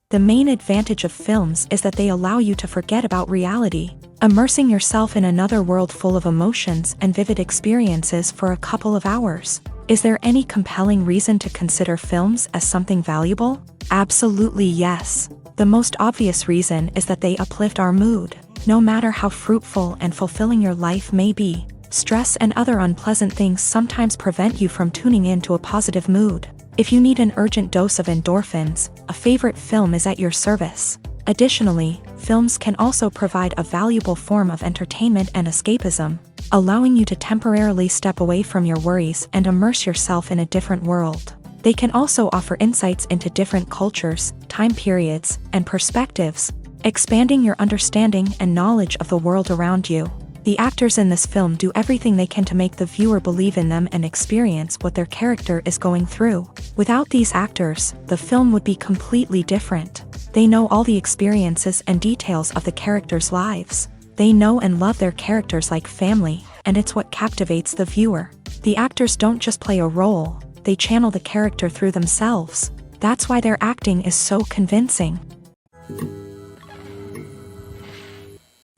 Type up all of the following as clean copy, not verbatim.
The main advantage of films is that they allow you to forget about reality, immersing yourself in another world full of emotions and vivid experiences for a couple of hours. Is there any compelling reason to consider films as something valuable? Absolutely yes. The most obvious reason is that they uplift our mood. No matter how fruitful and fulfilling your life may be, stress and other unpleasant things sometimes prevent you from tuning into a positive mood. If you need an urgent dose of endorphins, a favorite film is at your service. Additionally, films can also provide a valuable form of entertainment and escapism, allowing you to temporarily step away from your worries and immerse yourself in a different world. They can also offer insights into different cultures, time periods, and perspectives, expanding your understanding and knowledge of the world around you. The actors in this film do everything they can to make the viewer believe in them and experience what their character is going through. Without these actors, the film would be completely different. They know all the experiences and details of the characters' lives. They know and love their characters like family, and it's what captivates the viewer. The actors don't just play a role, they channel the character through themselves. That's why their acting is so convincing.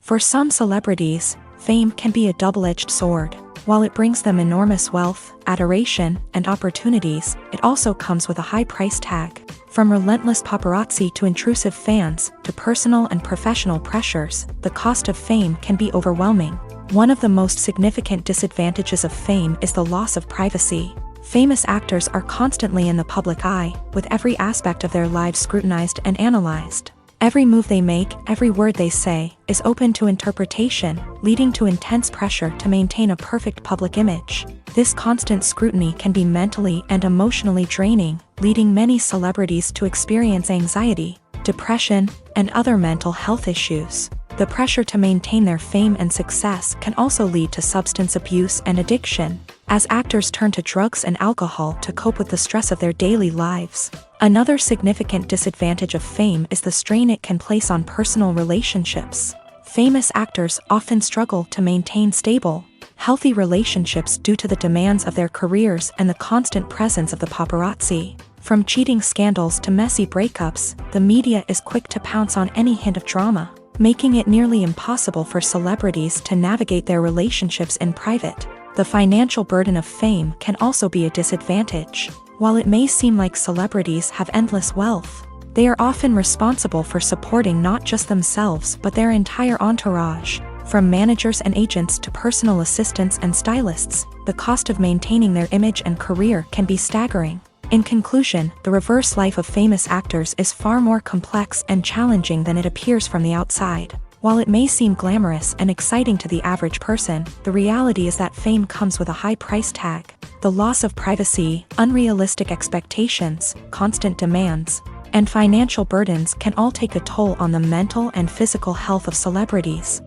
For some celebrities, fame can be a double-edged sword. While it brings them enormous wealth, adoration, and opportunities, it also comes with a high price tag. From relentless paparazzi to intrusive fans, to personal and professional pressures, the cost of fame can be overwhelming. One of the most significant disadvantages of fame is the loss of privacy. Famous actors are constantly in the public eye, with every aspect of their lives scrutinized and analyzed. Every move they make, every word they say, is open to interpretation, leading to intense pressure to maintain a perfect public image. This constant scrutiny can be mentally and emotionally draining, leading many celebrities to experience anxiety, depression, and other mental health issues. The pressure to maintain their fame and success can also lead to substance abuse and addiction, as actors turn to drugs and alcohol to cope with the stress of their daily lives. Another significant disadvantage of fame is the strain it can place on personal relationships. Famous actors often struggle to maintain stable, healthy relationships due to the demands of their careers and the constant presence of the paparazzi. From cheating scandals to messy breakups, the media is quick to pounce on any hint of drama, making it nearly impossible for celebrities to navigate their relationships in private. The financial burden of fame can also be a disadvantage. While it may seem like celebrities have endless wealth, they are often responsible for supporting not just themselves but their entire entourage. From managers and agents to personal assistants and stylists, the cost of maintaining their image and career can be staggering. In conclusion, the reverse life of famous actors is far more complex and challenging than it appears from the outside. While it may seem glamorous and exciting to the average person, the reality is that fame comes with a high price tag. The loss of privacy, unrealistic expectations, constant demands, and financial burdens can all take a toll on the mental and physical health of celebrities.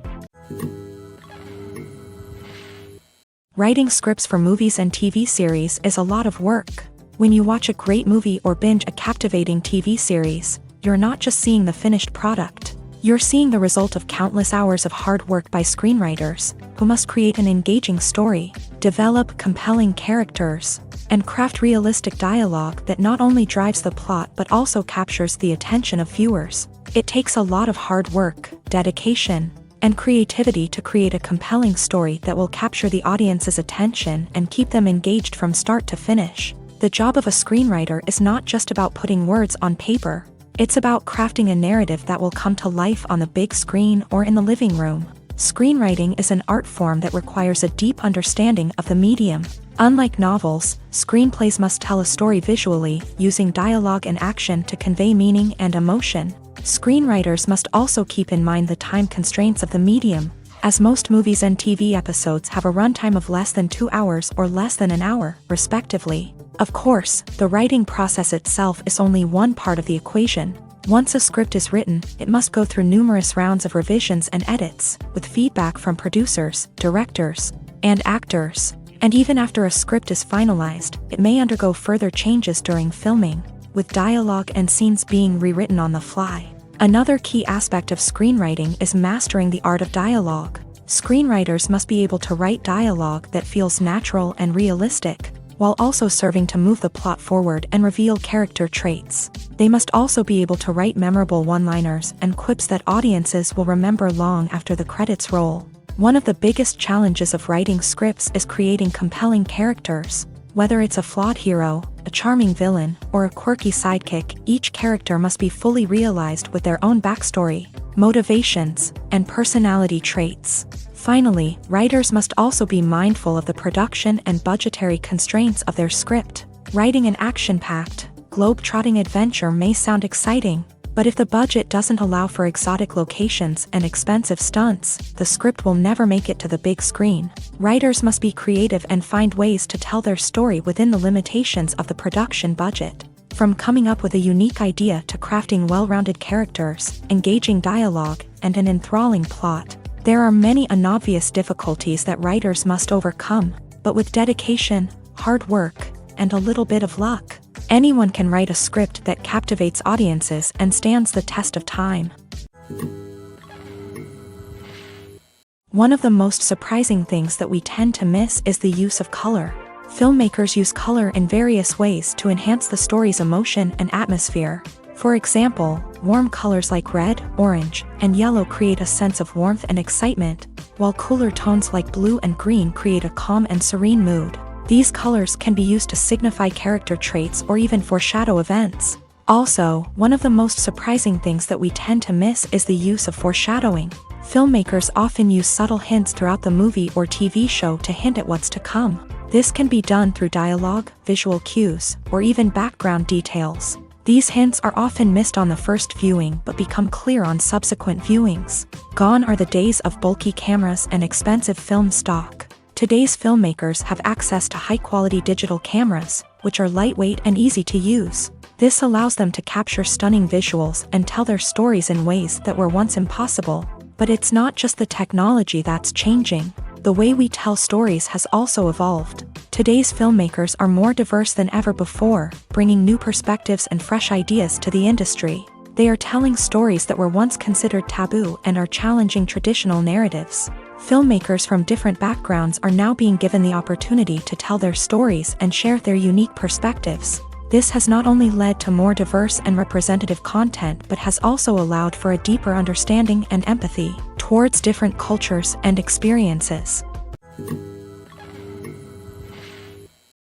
Writing scripts for movies and TV series is a lot of work. When you watch a great movie or binge a captivating TV series, you're not just seeing the finished product. You're seeing the result of countless hours of hard work by screenwriters, who must create an engaging story, develop compelling characters, and craft realistic dialogue that not only drives the plot but also captures the attention of viewers. It takes a lot of hard work, dedication, and creativity to create a compelling story that will capture the audience's attention and keep them engaged from start to finish. The job of a screenwriter is not just about putting words on paper. It's about crafting a narrative that will come to life on the big screen or in the living room. Screenwriting is an art form that requires a deep understanding of the medium. Unlike novels, screenplays must tell a story visually, using dialogue and action to convey meaning and emotion. Screenwriters must also keep in mind the time constraints of the medium, as most movies and TV episodes have a runtime of less than 2 hours or less than an hour, respectively. Of course, the writing process itself is only one part of the equation. Once a script is written, it must go through numerous rounds of revisions and edits, with feedback from producers, directors, and actors. And even after a script is finalized, it may undergo further changes during filming, with dialogue and scenes being rewritten on the fly. Another key aspect of screenwriting is mastering the art of dialogue. Screenwriters must be able to write dialogue that feels natural and realistic, while also serving to move the plot forward and reveal character traits. They must also be able to write memorable one-liners and quips that audiences will remember long after the credits roll. One of the biggest challenges of writing scripts is creating compelling characters. Whether it's a flawed hero, a charming villain, or a quirky sidekick, each character must be fully realized with their own backstory, motivations, and personality traits. Finally, writers must also be mindful of the production and budgetary constraints of their script. Writing an action-packed, globe-trotting adventure may sound exciting, but if the budget doesn't allow for exotic locations and expensive stunts, the script will never make it to the big screen. Writers must be creative and find ways to tell their story within the limitations of the production budget. From coming up with a unique idea to crafting well-rounded characters, engaging dialogue, and an enthralling plot, there are many unobvious difficulties that writers must overcome, but with dedication, hard work, and a little bit of luck, anyone can write a script that captivates audiences and stands the test of time. One of the most surprising things that we tend to miss is the use of color. Filmmakers use color in various ways to enhance the story's emotion and atmosphere. For example, warm colors like red, orange, and yellow create a sense of warmth and excitement, while cooler tones like blue and green create a calm and serene mood. These colors can be used to signify character traits or even foreshadow events. Also, one of the most surprising things that we tend to miss is the use of foreshadowing. Filmmakers often use subtle hints throughout the movie or TV show to hint at what's to come. This can be done through dialogue, visual cues, or even background details. These hints are often missed on the first viewing but become clear on subsequent viewings. Gone are the days of bulky cameras and expensive film stock. Today's filmmakers have access to high-quality digital cameras, which are lightweight and easy to use. This allows them to capture stunning visuals and tell their stories in ways that were once impossible. But it's not just the technology that's changing. The way we tell stories has also evolved. Today's filmmakers are more diverse than ever before, bringing new perspectives and fresh ideas to the industry. They are telling stories that were once considered taboo and are challenging traditional narratives. Filmmakers from different backgrounds are now being given the opportunity to tell their stories and share their unique perspectives. This has not only led to more diverse and representative content but has also allowed for a deeper understanding and empathy towards different cultures and experiences.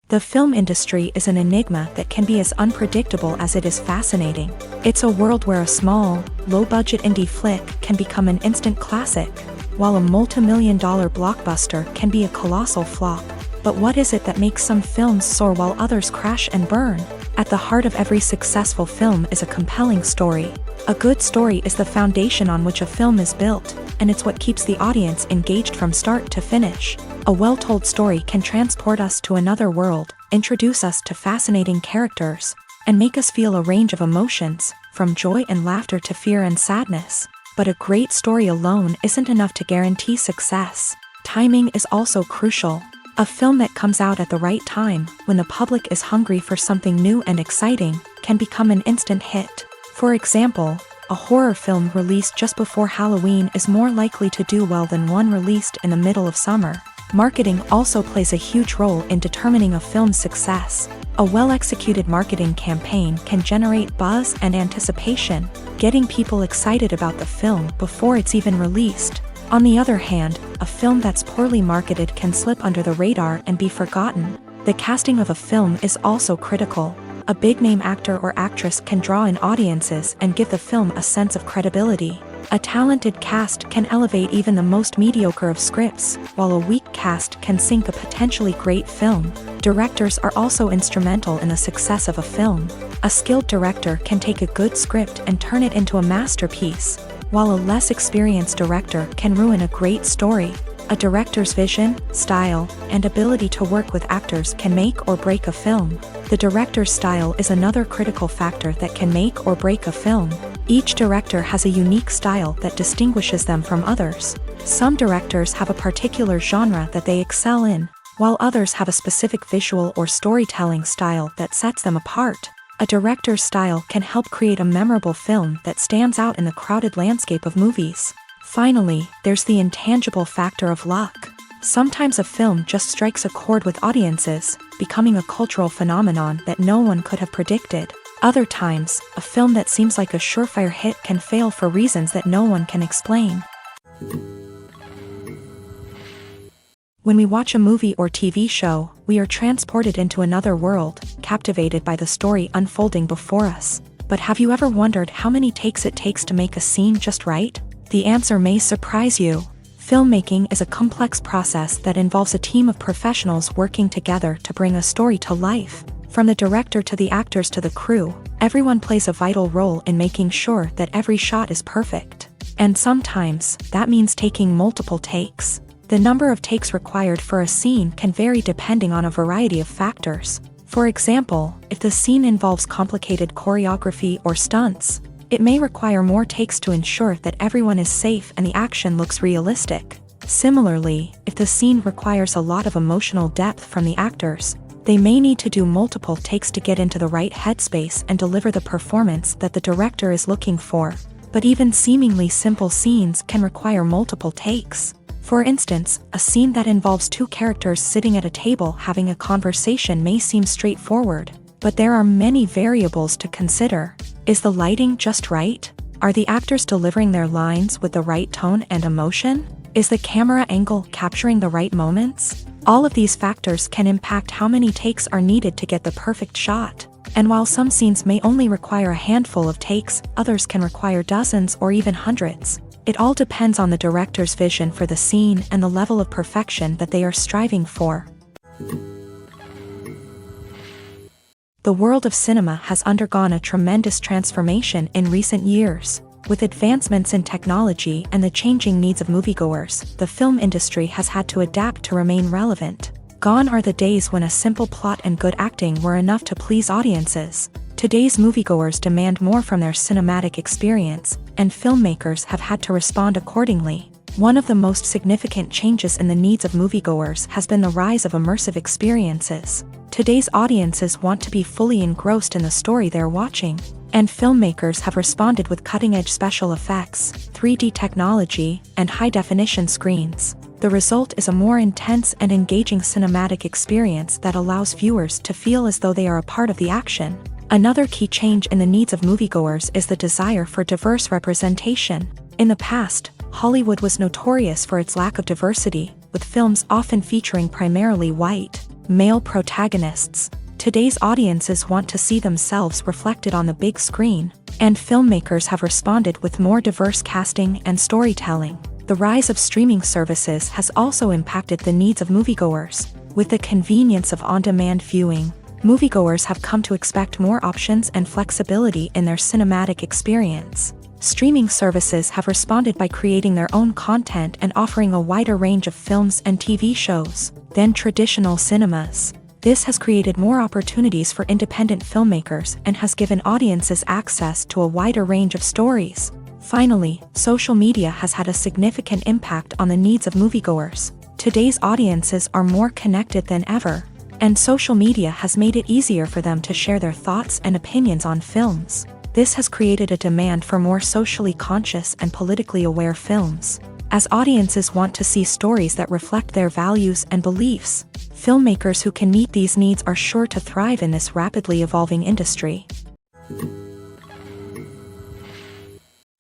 The film industry is an enigma that can be as unpredictable as it is fascinating. It's a world where a small, low-budget indie flick can become an instant classic, while a multi-million-dollar blockbuster can be a colossal flop. But what is it that makes some films soar while others crash and burn? At the heart of every successful film is a compelling story. A good story is the foundation on which a film is built, and it's what keeps the audience engaged from start to finish. A well-told story can transport us to another world, introduce us to fascinating characters, and make us feel a range of emotions, from joy and laughter to fear and sadness. But a great story alone isn't enough to guarantee success. Timing is also crucial. A film that comes out at the right time, when the public is hungry for something new and exciting, can become an instant hit. For example, a horror film released just before Halloween is more likely to do well than one released in the middle of summer. Marketing also plays a huge role in determining a film's success. A well-executed marketing campaign can generate buzz and anticipation, getting people excited about the film before it's even released. On the other hand, a film that's poorly marketed can slip under the radar and be forgotten. The casting of a film is also critical. A big-name actor or actress can draw in audiences and give the film a sense of credibility. A talented cast can elevate even the most mediocre of scripts, while a weak cast can sink a potentially great film. Directors are also instrumental in the success of a film. A skilled director can take a good script and turn it into a masterpiece, while a less experienced director can ruin a great story. A director's vision, style, and ability to work with actors can make or break a film. The director's style is another critical factor that can make or break a film. Each director has a unique style that distinguishes them from others. Some directors have a particular genre that they excel in, while others have a specific visual or storytelling style that sets them apart. A director's style can help create a memorable film that stands out in the crowded landscape of movies. Finally, there's the intangible factor of luck. Sometimes a film just strikes a chord with audiences, becoming a cultural phenomenon that no one could have predicted. Other times, a film that seems like a surefire hit can fail for reasons that no one can explain. When we watch a movie or TV show, we are transported into another world, captivated by the story unfolding before us. But have you ever wondered how many takes it takes to make a scene just right? The answer may surprise you. Filmmaking is a complex process that involves a team of professionals working together to bring a story to life. From the director to the actors to the crew, everyone plays a vital role in making sure that every shot is perfect. And sometimes, that means taking multiple takes. The number of takes required for a scene can vary depending on a variety of factors. For example, if the scene involves complicated choreography or stunts, it may require more takes to ensure that everyone is safe and the action looks realistic. Similarly, if the scene requires a lot of emotional depth from the actors, they may need to do multiple takes to get into the right headspace and deliver the performance that the director is looking for. But even seemingly simple scenes can require multiple takes. For instance, a scene that involves two characters sitting at a table having a conversation may seem straightforward, but there are many variables to consider. Is the lighting just right? Are the actors delivering their lines with the right tone and emotion? Is the camera angle capturing the right moments? All of these factors can impact how many takes are needed to get the perfect shot. And while some scenes may only require a handful of takes, others can require dozens or even hundreds. It all depends on the director's vision for the scene and the level of perfection that they are striving for. The world of cinema has undergone a tremendous transformation in recent years. With advancements in technology and the changing needs of moviegoers, the film industry has had to adapt to remain relevant. Gone are the days when a simple plot and good acting were enough to please audiences. Today's moviegoers demand more from their cinematic experience, and filmmakers have had to respond accordingly. One of the most significant changes in the needs of moviegoers has been the rise of immersive experiences. Today's audiences want to be fully engrossed in the story they're watching, and filmmakers have responded with cutting-edge special effects, 3D technology, and high-definition screens. The result is a more intense and engaging cinematic experience that allows viewers to feel as though they are a part of the action. Another key change in the needs of moviegoers is the desire for diverse representation. In the past, Hollywood was notorious for its lack of diversity, with films often featuring primarily white, male protagonists. Today's audiences want to see themselves reflected on the big screen, and filmmakers have responded with more diverse casting and storytelling. The rise of streaming services has also impacted the needs of moviegoers. With the convenience of on-demand viewing, moviegoers have come to expect more options and flexibility in their cinematic experience. Streaming services have responded by creating their own content and offering a wider range of films and TV shows than traditional cinemas. This has created more opportunities for independent filmmakers and has given audiences access to a wider range of stories. Finally, social media has had a significant impact on the needs of moviegoers. Today's audiences are more connected than ever, and social media has made it easier for them to share their thoughts and opinions on films. This has created a demand for more socially conscious and politically aware films. As audiences want to see stories that reflect their values and beliefs, filmmakers who can meet these needs are sure to thrive in this rapidly evolving industry.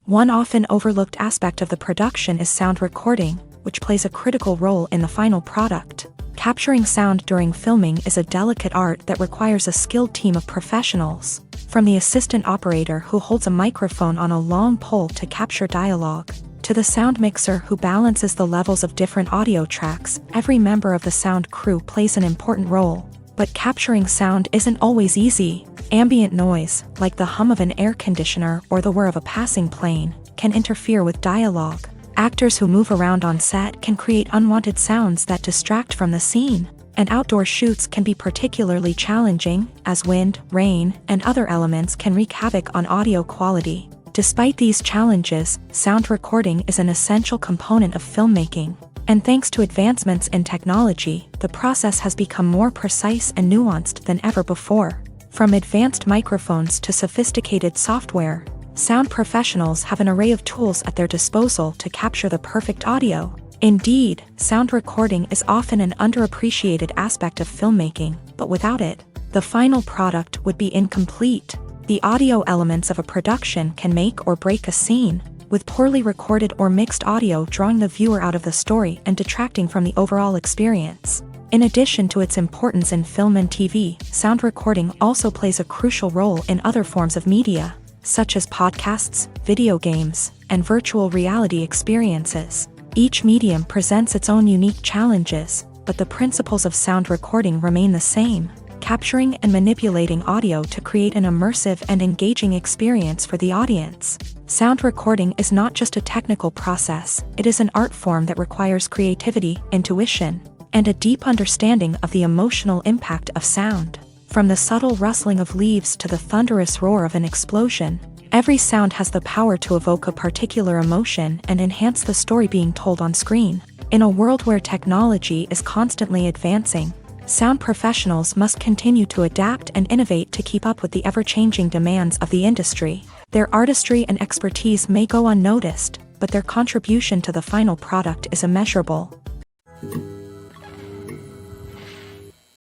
One often overlooked aspect of the production is sound recording, which plays a critical role in the final product. Capturing sound during filming is a delicate art that requires a skilled team of professionals. From the assistant operator who holds a microphone on a long pole to capture dialogue, to the sound mixer who balances the levels of different audio tracks, every member of the sound crew plays an important role. But capturing sound isn't always easy. Ambient noise, like the hum of an air conditioner or the whir of a passing plane, can interfere with dialogue. Actors who move around on set can create unwanted sounds that distract from the scene. And outdoor shoots can be particularly challenging, as wind, rain, and other elements can wreak havoc on audio quality. Despite these challenges, sound recording is an essential component of filmmaking. And thanks to advancements in technology, the process has become more precise and nuanced than ever before. From advanced microphones to sophisticated software, sound professionals have an array of tools at their disposal to capture the perfect audio. Indeed, sound recording is often an underappreciated aspect of filmmaking, but without it, the final product would be incomplete. The audio elements of a production can make or break a scene, with poorly recorded or mixed audio drawing the viewer out of the story and detracting from the overall experience. In addition to its importance in film and TV, sound recording also plays a crucial role in other forms of media, such as podcasts, video games, and virtual reality experiences. Each medium presents its own unique challenges, but the principles of sound recording remain the same: capturing and manipulating audio to create an immersive and engaging experience for the audience. Sound recording is not just a technical process, it is an art form that requires creativity, intuition, and a deep understanding of the emotional impact of sound. From the subtle rustling of leaves to the thunderous roar of an explosion, every sound has the power to evoke a particular emotion and enhance the story being told on screen. In a world where technology is constantly advancing, sound professionals must continue to adapt and innovate to keep up with the ever-changing demands of the industry. Their artistry and expertise may go unnoticed, but their contribution to the final product is immeasurable.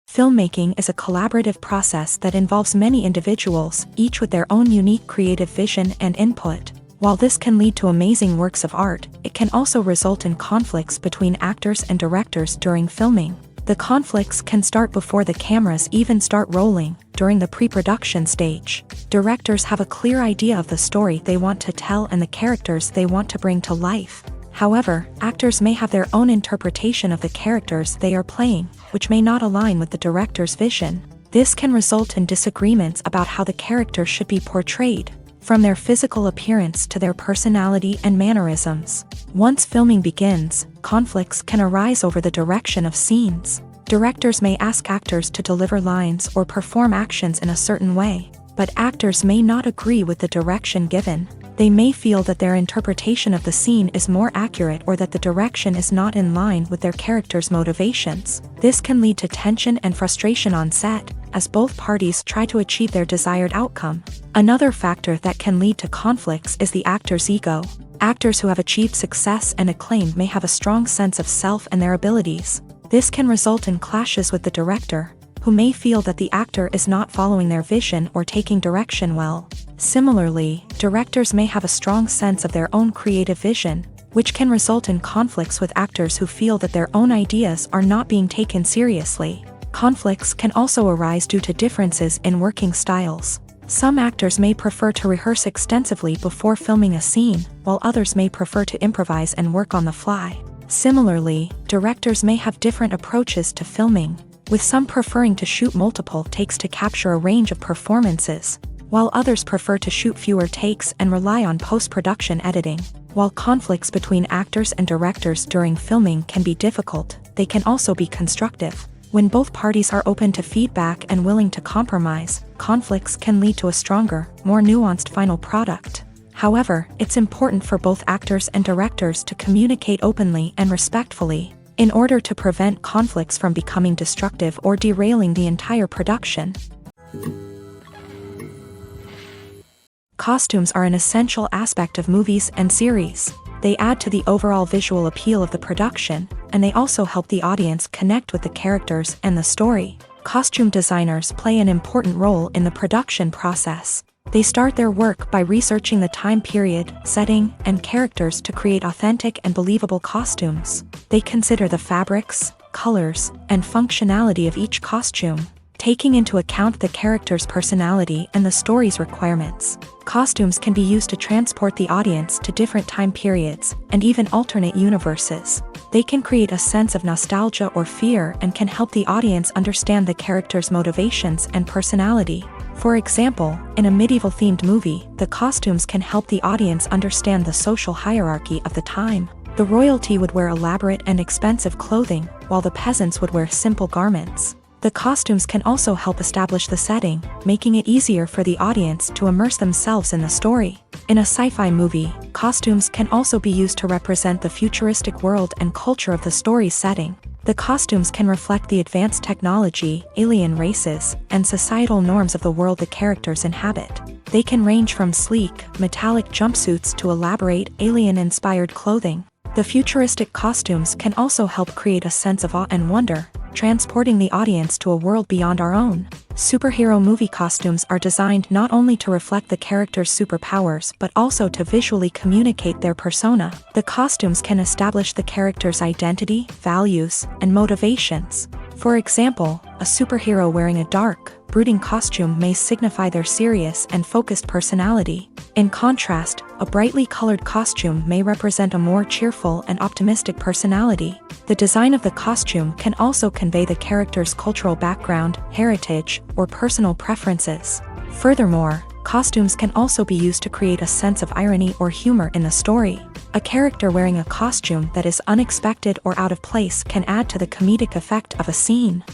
Filmmaking is a collaborative process that involves many individuals, each with their own unique creative vision and input. While this can lead to amazing works of art, it can also result in conflicts between actors and directors during filming. The conflicts can start before the cameras even start rolling, during the pre-production stage. Directors have a clear idea of the story they want to tell and the characters they want to bring to life. However, actors may have their own interpretation of the characters they are playing, which may not align with the director's vision. This can result in disagreements about how the characters should be portrayed, from their physical appearance to their personality and mannerisms. Once filming begins, conflicts can arise over the direction of scenes. Directors may ask actors to deliver lines or perform actions in a certain way, but actors may not agree with the direction given. They may feel that their interpretation of the scene is more accurate or that the direction is not in line with their character's motivations. This can lead to tension and frustration on set, as both parties try to achieve their desired outcome. Another factor that can lead to conflicts is the actor's ego. Actors who have achieved success and acclaim may have a strong sense of self and their abilities. This can result in clashes with the director, who may feel that the actor is not following their vision or taking direction well. Similarly, directors may have a strong sense of their own creative vision, which can result in conflicts with actors who feel that their own ideas are not being taken seriously. Conflicts can also arise due to differences in working styles. Some actors may prefer to rehearse extensively before filming a scene, while others may prefer to improvise and work on the fly. Similarly, directors may have different approaches to filming, with some preferring to shoot multiple takes to capture a range of performances, while others prefer to shoot fewer takes and rely on post-production editing. While conflicts between actors and directors during filming can be difficult, they can also be constructive. When both parties are open to feedback and willing to compromise, conflicts can lead to a stronger, more nuanced final product. However, it's important for both actors and directors to communicate openly and respectfully, in order to prevent conflicts from becoming destructive or derailing the entire production. Costumes are an essential aspect of movies and series. They add to the overall visual appeal of the production, and they also help the audience connect with the characters and the story. Costume designers play an important role in the production process. They start their work by researching the time period, setting, and characters to create authentic and believable costumes. They consider the fabrics, colors, and functionality of each costume, taking into account the character's personality and the story's requirements. Costumes can be used to transport the audience to different time periods, and even alternate universes. They can create a sense of nostalgia or fear and can help the audience understand the character's motivations and personality. For example, in a medieval-themed movie, the costumes can help the audience understand the social hierarchy of the time. The royalty would wear elaborate and expensive clothing, while the peasants would wear simple garments. The costumes can also help establish the setting, making it easier for the audience to immerse themselves in the story. In a sci-fi movie, costumes can also be used to represent the futuristic world and culture of the story's setting. The costumes can reflect the advanced technology, alien races, and societal norms of the world the characters inhabit. They can range from sleek, metallic jumpsuits to elaborate, alien-inspired clothing. The futuristic costumes can also help create a sense of awe and wonder, transporting the audience to a world beyond our own. Superhero movie costumes are designed not only to reflect the character's superpowers but also to visually communicate their persona. The costumes can establish the character's identity, values, and motivations. For example, a superhero wearing a dark, brooding costume may signify their serious and focused personality. In contrast, a brightly colored costume may represent a more cheerful and optimistic personality. The design of the costume can also convey the character's cultural background, heritage, or personal preferences. Furthermore, costumes can also be used to create a sense of irony or humor in the story. A character wearing a costume that is unexpected or out of place can add to the comedic effect of a scene.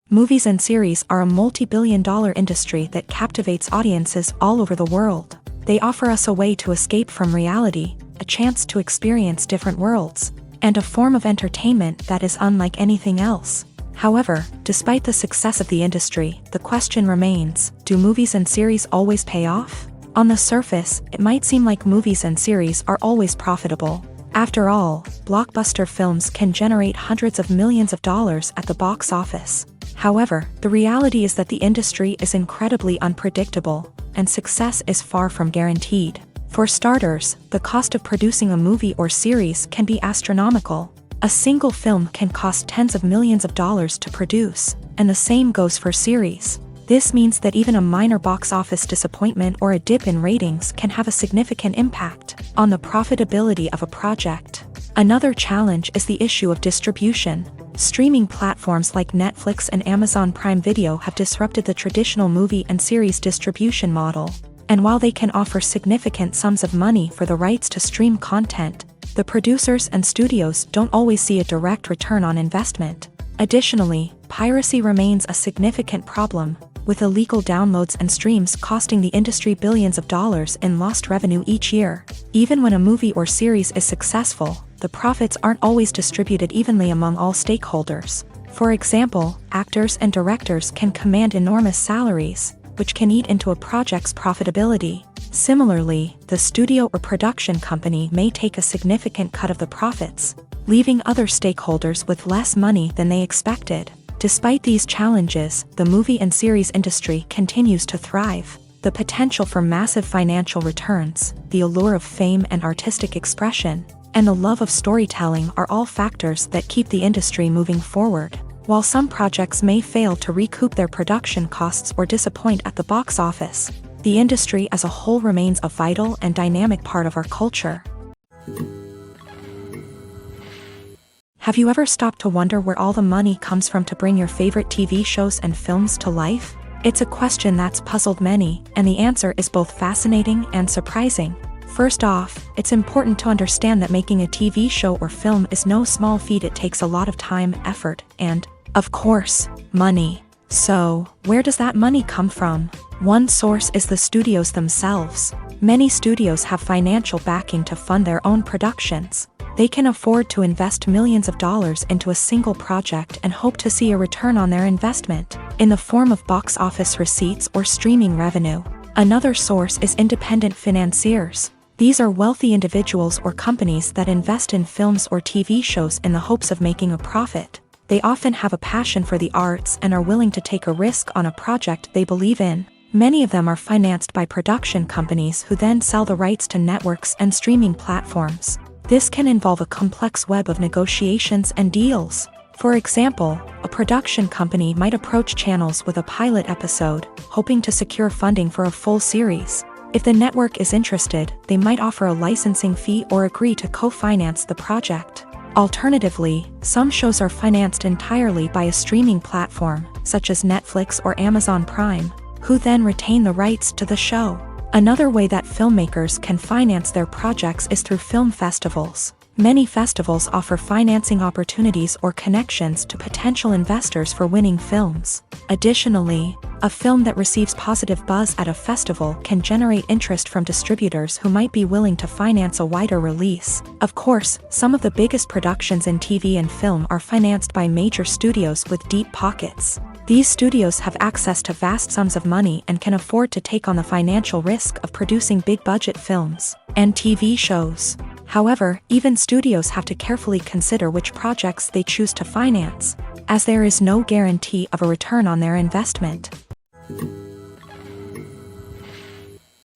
Movies and series are a multi-billion-dollar industry that captivates audiences all over the world. They offer us a way to escape from reality, a chance to experience different worlds, and a form of entertainment that is unlike anything else. However, despite the success of the industry, the question remains, do movies and series always pay off? On the surface, it might seem like movies and series are always profitable. After all, blockbuster films can generate hundreds of millions of dollars at the box office. However, the reality is that the industry is incredibly unpredictable, and success is far from guaranteed. For starters, the cost of producing a movie or series can be astronomical. A single film can cost tens of millions of dollars to produce, and the same goes for series. This means that even a minor box office disappointment or a dip in ratings can have a significant impact on the profitability of a project. Another challenge is the issue of distribution. Streaming platforms like Netflix and Amazon Prime Video have disrupted the traditional movie and series distribution model. And while they can offer significant sums of money for the rights to stream content, the producers and studios don't always see a direct return on investment. Additionally, piracy remains a significant problem, with illegal downloads and streams costing the industry billions of dollars in lost revenue each year. Even when a movie or series is successful, the profits aren't always distributed evenly among all stakeholders. For example, actors and directors can command enormous salaries, which can eat into a project's profitability. Similarly, the studio or production company may take a significant cut of the profits, leaving other stakeholders with less money than they expected. Despite these challenges, the movie and series industry continues to thrive. The potential for massive financial returns, the allure of fame and artistic expression, and the love of storytelling are all factors that keep the industry moving forward. While some projects may fail to recoup their production costs or disappoint at the box office, the industry as a whole remains a vital and dynamic part of our culture. Have you ever stopped to wonder where all the money comes from to bring your favorite TV shows and films to life? It's a question that's puzzled many, and the answer is both fascinating and surprising. First off, it's important to understand that making a TV show or film is no small feat. It takes a lot of time, effort, and, of course, money. So, where does that money come from? One source is the studios themselves. Many studios have financial backing to fund their own productions. They can afford to invest millions of dollars into a single project and hope to see a return on their investment, in the form of box office receipts or streaming revenue. Another source is independent financiers. These are wealthy individuals or companies that invest in films or TV shows in the hopes of making a profit. They often have a passion for the arts and are willing to take a risk on a project they believe in. Many of them are financed by production companies who then sell the rights to networks and streaming platforms. This can involve a complex web of negotiations and deals. For example, a production company might approach channels with a pilot episode, hoping to secure funding for a full series. If the network is interested, they might offer a licensing fee or agree to co-finance the project. Alternatively, some shows are financed entirely by a streaming platform, such as Netflix or Amazon Prime, who then retain the rights to the show. Another way that filmmakers can finance their projects is through film festivals. Many festivals offer financing opportunities or connections to potential investors for winning films. Additionally, a film that receives positive buzz at a festival can generate interest from distributors who might be willing to finance a wider release. Of course, some of the biggest productions in TV and film are financed by major studios with deep pockets. These studios have access to vast sums of money and can afford to take on the financial risk of producing big-budget films and TV shows. However, even studios have to carefully consider which projects they choose to finance, as there is no guarantee of a return on their investment.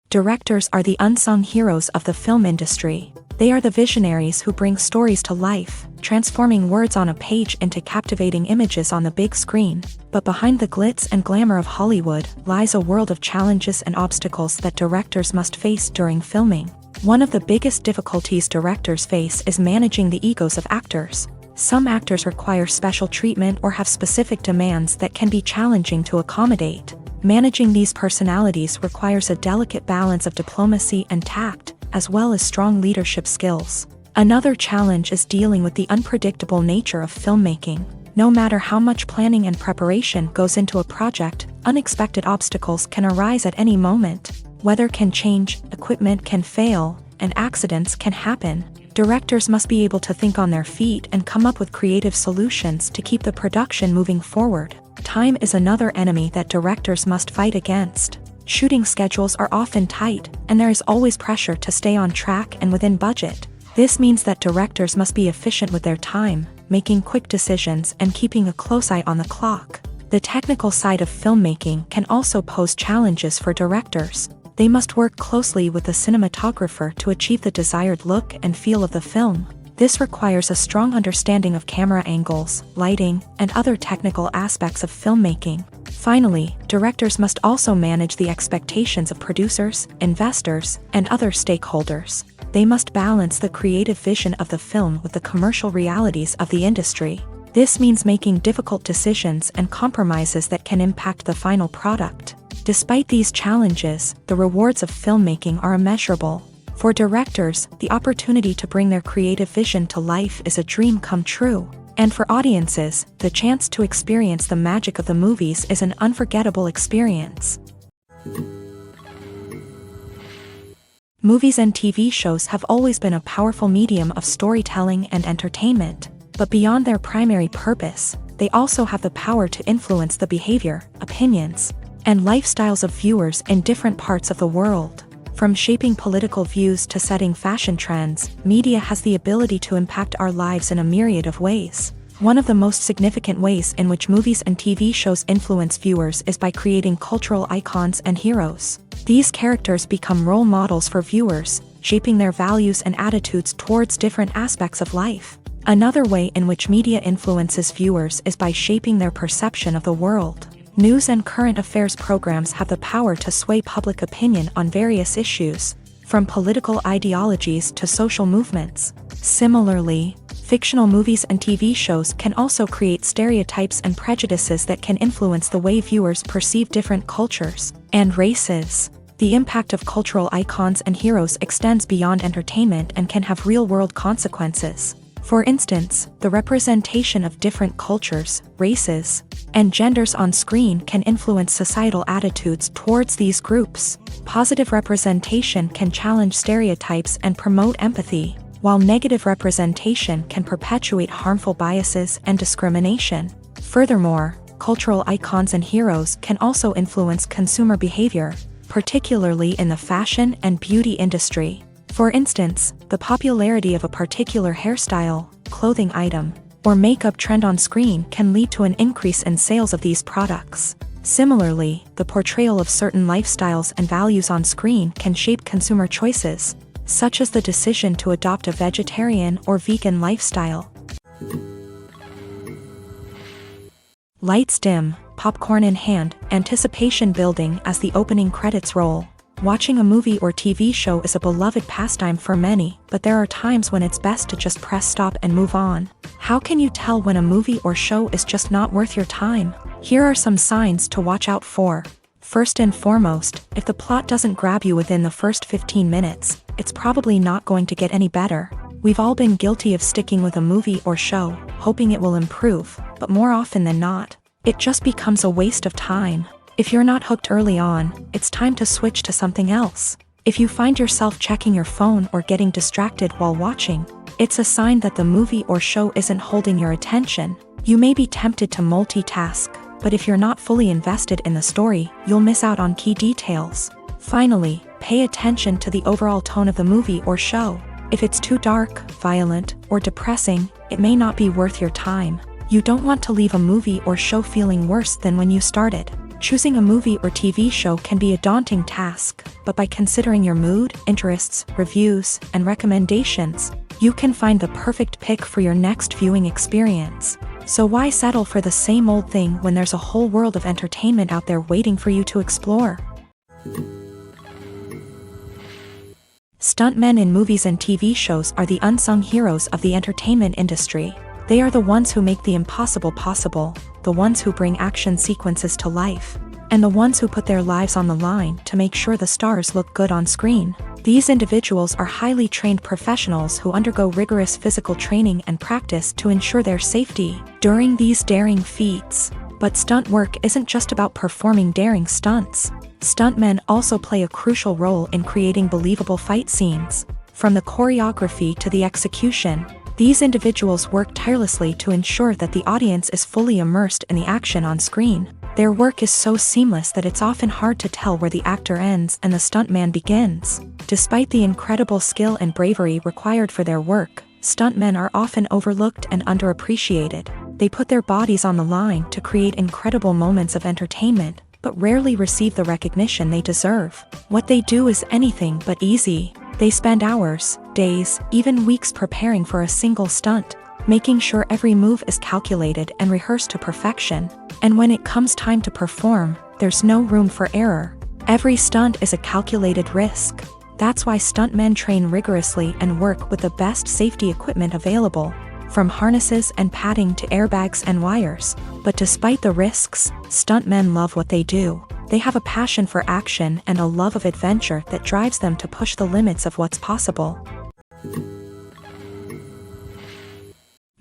Directors are the unsung heroes of the film industry. They are the visionaries who bring stories to life, transforming words on a page into captivating images on the big screen. But behind the glitz and glamour of Hollywood lies a world of challenges and obstacles that directors must face during filming. One of the biggest difficulties directors face is managing the egos of actors. Some actors require special treatment or have specific demands that can be challenging to accommodate. Managing these personalities requires a delicate balance of diplomacy and tact, as well as strong leadership skills. Another challenge is dealing with the unpredictable nature of filmmaking. No matter how much planning and preparation goes into a project, unexpected obstacles can arise at any moment. Weather can change, equipment can fail, and accidents can happen. Directors must be able to think on their feet and come up with creative solutions to keep the production moving forward. Time is another enemy that directors must fight against. Shooting schedules are often tight, and there is always pressure to stay on track and within budget. This means that directors must be efficient with their time, making quick decisions and keeping a close eye on the clock. The technical side of filmmaking can also pose challenges for directors. They must work closely with the cinematographer to achieve the desired look and feel of the film. This requires a strong understanding of camera angles, lighting, and other technical aspects of filmmaking. Finally, directors must also manage the expectations of producers, investors, and other stakeholders. They must balance the creative vision of the film with the commercial realities of the industry. This means making difficult decisions and compromises that can impact the final product. Despite these challenges, the rewards of filmmaking are immeasurable. For directors, the opportunity to bring their creative vision to life is a dream come true. And for audiences, the chance to experience the magic of the movies is an unforgettable experience. Movies and TV shows have always been a powerful medium of storytelling and entertainment. But beyond their primary purpose, they also have the power to influence the behavior, opinions, and lifestyles of viewers in different parts of the world. From shaping political views to setting fashion trends, media has the ability to impact our lives in a myriad of ways. One of the most significant ways in which movies and TV shows influence viewers is by creating cultural icons and heroes. These characters become role models for viewers, shaping their values and attitudes towards different aspects of life. Another way in which media influences viewers is by shaping their perception of the world. News and current affairs programs have the power to sway public opinion on various issues, from political ideologies to social movements. Similarly, fictional movies and TV shows can also create stereotypes and prejudices that can influence the way viewers perceive different cultures and races. The impact of cultural icons and heroes extends beyond entertainment and can have real-world consequences. For instance, the representation of different cultures, races, and genders on screen can influence societal attitudes towards these groups. Positive representation can challenge stereotypes and promote empathy, while negative representation can perpetuate harmful biases and discrimination. Furthermore, cultural icons and heroes can also influence consumer behavior, particularly in the fashion and beauty industry. For instance, the popularity of a particular hairstyle, clothing item, or makeup trend on screen can lead to an increase in sales of these products. Similarly, the portrayal of certain lifestyles and values on screen can shape consumer choices, such as the decision to adopt a vegetarian or vegan lifestyle. Lights dim, popcorn in hand, anticipation building as the opening credits roll. Watching a movie or TV show is a beloved pastime for many, but there are times when it's best to just press stop and move on. How can you tell when a movie or show is just not worth your time? Here are some signs to watch out for. First and foremost, if the plot doesn't grab you within the first 15 minutes, it's probably not going to get any better. We've all been guilty of sticking with a movie or show, hoping it will improve, but more often than not, it just becomes a waste of time. If you're not hooked early on, it's time to switch to something else. If you find yourself checking your phone or getting distracted while watching, it's a sign that the movie or show isn't holding your attention. You may be tempted to multitask, but if you're not fully invested in the story, you'll miss out on key details. Finally, pay attention to the overall tone of the movie or show. If it's too dark, violent, or depressing, it may not be worth your time. You don't want to leave a movie or show feeling worse than when you started. Choosing a movie or TV show can be a daunting task, but by considering your mood, interests, reviews, and recommendations, you can find the perfect pick for your next viewing experience. So why settle for the same old thing when there's a whole world of entertainment out there waiting for you to explore? Stuntmen in movies and TV shows are the unsung heroes of the entertainment industry. They are the ones who make the impossible possible, the ones who bring action sequences to life, and the ones who put their lives on the line to make sure the stars look good on screen. These individuals are highly trained professionals who undergo rigorous physical training and practice to ensure their safety during these daring feats. But stunt work isn't just about performing daring stunts. Stuntmen also play a crucial role in creating believable fight scenes. From the choreography to the execution, these individuals work tirelessly to ensure that the audience is fully immersed in the action on screen. Their work is so seamless that it's often hard to tell where the actor ends and the stuntman begins. Despite the incredible skill and bravery required for their work, stuntmen are often overlooked and underappreciated. They put their bodies on the line to create incredible moments of entertainment, but rarely receive the recognition they deserve. What they do is anything but easy. They spend hours, days, even weeks preparing for a single stunt, making sure every move is calculated and rehearsed to perfection. And when it comes time to perform, there's no room for error. Every stunt is a calculated risk. That's why stuntmen train rigorously and work with the best safety equipment available, from harnesses and padding to airbags and wires. But despite the risks, stuntmen love what they do. They have a passion for action and a love of adventure that drives them to push the limits of what's possible.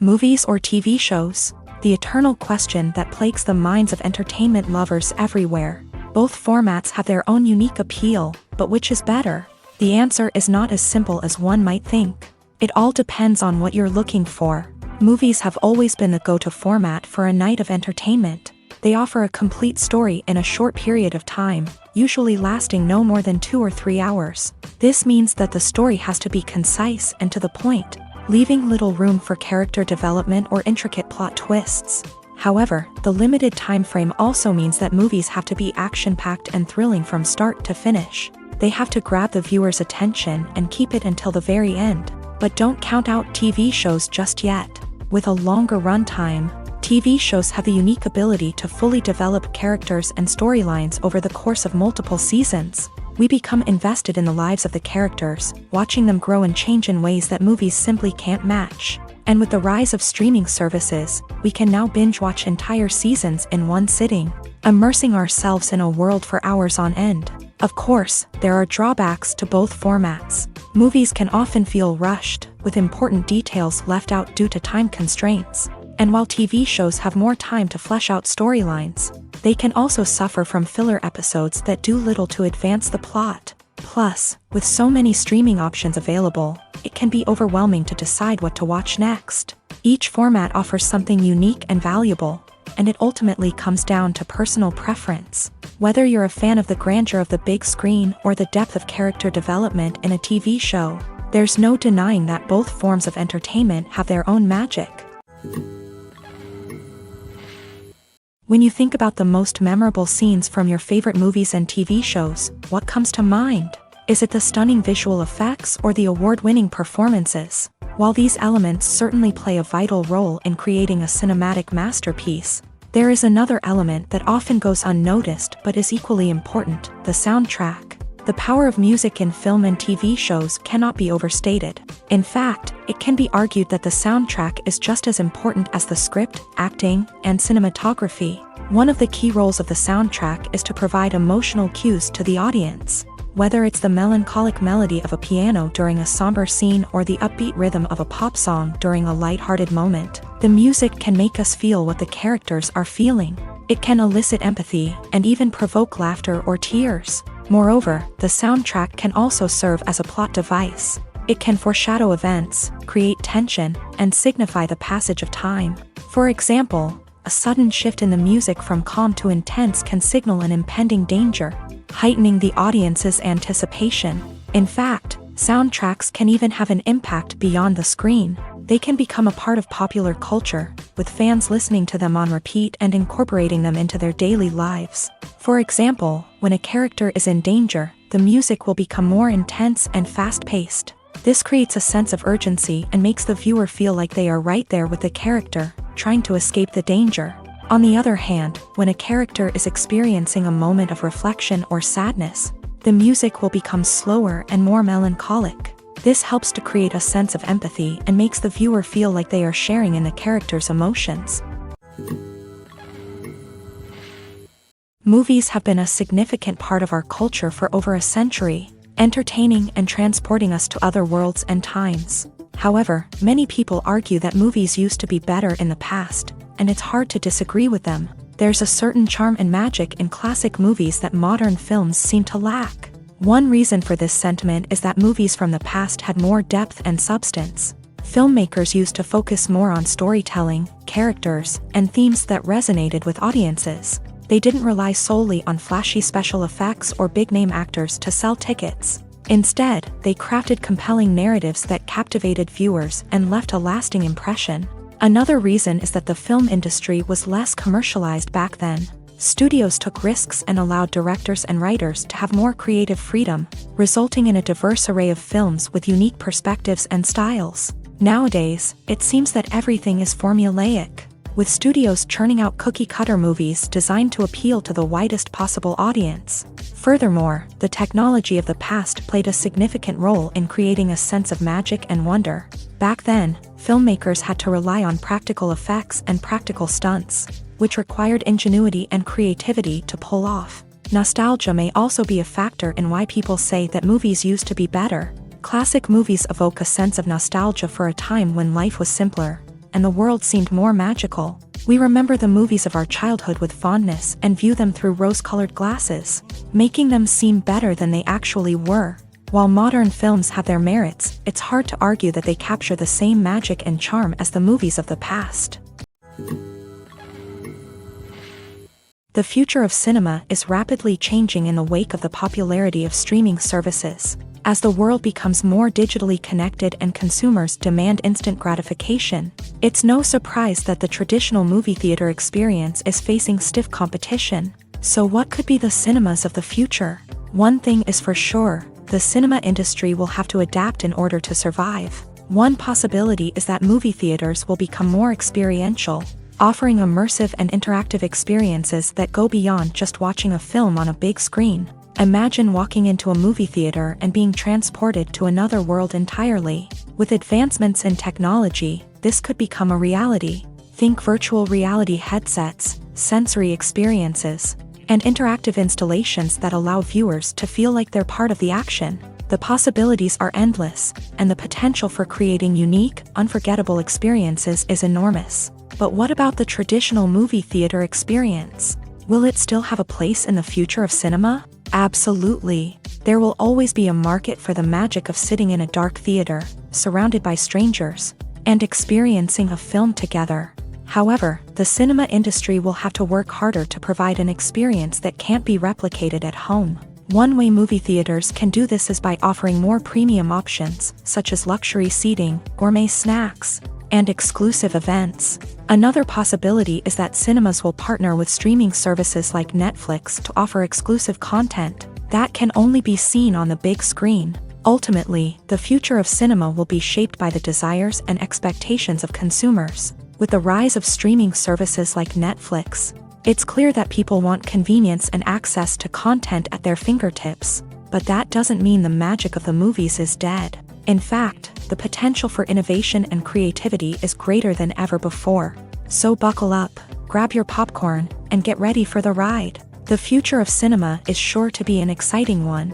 Movies or TV shows? The eternal question that plagues the minds of entertainment lovers everywhere. Both formats have their own unique appeal, but which is better? The answer is not as simple as one might think. It all depends on what you're looking for. Movies have always been the go-to format for a night of entertainment. They offer a complete story in a short period of time, usually lasting no more than 2 or 3 hours. This means that the story has to be concise and to the point, leaving little room for character development or intricate plot twists. However, the limited time frame also means that movies have to be action-packed and thrilling from start to finish. They have to grab the viewer's attention and keep it until the very end. But don't count out TV shows just yet. With a longer runtime, TV shows have the unique ability to fully develop characters and storylines over the course of multiple seasons. We become invested in the lives of the characters, watching them grow and change in ways that movies simply can't match. And with the rise of streaming services, we can now binge-watch entire seasons in one sitting, immersing ourselves in a world for hours on end. Of course, there are drawbacks to both formats. Movies can often feel rushed, with important details left out due to time constraints. And while TV shows have more time to flesh out storylines, they can also suffer from filler episodes that do little to advance the plot. Plus, with so many streaming options available, it can be overwhelming to decide what to watch next. Each format offers something unique and valuable, and it ultimately comes down to personal preference. Whether you're a fan of the grandeur of the big screen or the depth of character development in a TV show, there's no denying that both forms of entertainment have their own magic. When you think about the most memorable scenes from your favorite movies and TV shows, what comes to mind? Is it the stunning visual effects or the award-winning performances? While these elements certainly play a vital role in creating a cinematic masterpiece, there is another element that often goes unnoticed but is equally important: the soundtrack. The power of music in film and TV shows cannot be overstated. In fact, it can be argued that the soundtrack is just as important as the script, acting, and cinematography. One of the key roles of the soundtrack is to provide emotional cues to the audience. Whether it's the melancholic melody of a piano during a somber scene or the upbeat rhythm of a pop song during a lighthearted moment, the music can make us feel what the characters are feeling. It can elicit empathy and even provoke laughter or tears. Moreover, the soundtrack can also serve as a plot device. It can foreshadow events, create tension, and signify the passage of time. For example, a sudden shift in the music from calm to intense can signal an impending danger, heightening the audience's anticipation. In fact, soundtracks can even have an impact beyond the screen. They can become a part of popular culture, with fans listening to them on repeat and incorporating them into their daily lives. For example, when a character is in danger, the music will become more intense and fast-paced. This creates a sense of urgency and makes the viewer feel like they are right there with the character, trying to escape the danger. On the other hand, when a character is experiencing a moment of reflection or sadness, the music will become slower and more melancholic. This helps to create a sense of empathy and makes the viewer feel like they are sharing in the character's emotions. Movies have been a significant part of our culture for over a century, entertaining and transporting us to other worlds and times. However, many people argue that movies used to be better in the past, and it's hard to disagree with them. There's a certain charm and magic in classic movies that modern films seem to lack. One reason for this sentiment is that movies from the past had more depth and substance. Filmmakers used to focus more on storytelling, characters, and themes that resonated with audiences. They didn't rely solely on flashy special effects or big-name actors to sell tickets. Instead, they crafted compelling narratives that captivated viewers and left a lasting impression. Another reason is that the film industry was less commercialized back then. Studios took risks and allowed directors and writers to have more creative freedom, resulting in a diverse array of films with unique perspectives and styles. Nowadays, it seems that everything is formulaic, with studios churning out cookie-cutter movies designed to appeal to the widest possible audience. Furthermore, the technology of the past played a significant role in creating a sense of magic and wonder. Back then, filmmakers had to rely on practical effects and practical stunts, which required ingenuity and creativity to pull off. Nostalgia may also be a factor in why people say that movies used to be better. Classic movies evoke a sense of nostalgia for a time when life was simpler, and the world seemed more magical. We remember the movies of our childhood with fondness and view them through rose-colored glasses, making them seem better than they actually were. While modern films have their merits, it's hard to argue that they capture the same magic and charm as the movies of the past. The future of cinema is rapidly changing in the wake of the popularity of streaming services. As the world becomes more digitally connected and consumers demand instant gratification, it's no surprise that the traditional movie theater experience is facing stiff competition. So what could be the cinemas of the future? One thing is for sure, the cinema industry will have to adapt in order to survive. One possibility is that movie theaters will become more experiential, offering immersive and interactive experiences that go beyond just watching a film on a big screen. Imagine walking into a movie theater and being transported to another world entirely. With advancements in technology, this could become a reality. Think virtual reality headsets, sensory experiences, and interactive installations that allow viewers to feel like they're part of the action. The possibilities are endless, and the potential for creating unique, unforgettable experiences is enormous. But what about the traditional movie theater experience? Will it still have a place in the future of cinema? Absolutely. There will always be a market for the magic of sitting in a dark theater, surrounded by strangers, and experiencing a film together. However, the cinema industry will have to work harder to provide an experience that can't be replicated at home. One way movie theaters can do this is by offering more premium options, such as luxury seating, gourmet snacks, and exclusive events. Another possibility is that cinemas will partner with streaming services like Netflix to offer exclusive content, that can only be seen on the big screen. Ultimately, the future of cinema will be shaped by the desires and expectations of consumers. With the rise of streaming services like Netflix, it's clear that people want convenience and access to content at their fingertips. But that doesn't mean the magic of the movies is dead. In fact, the potential for innovation and creativity is greater than ever before. So buckle up, grab your popcorn, and get ready for the ride. The future of cinema is sure to be an exciting one.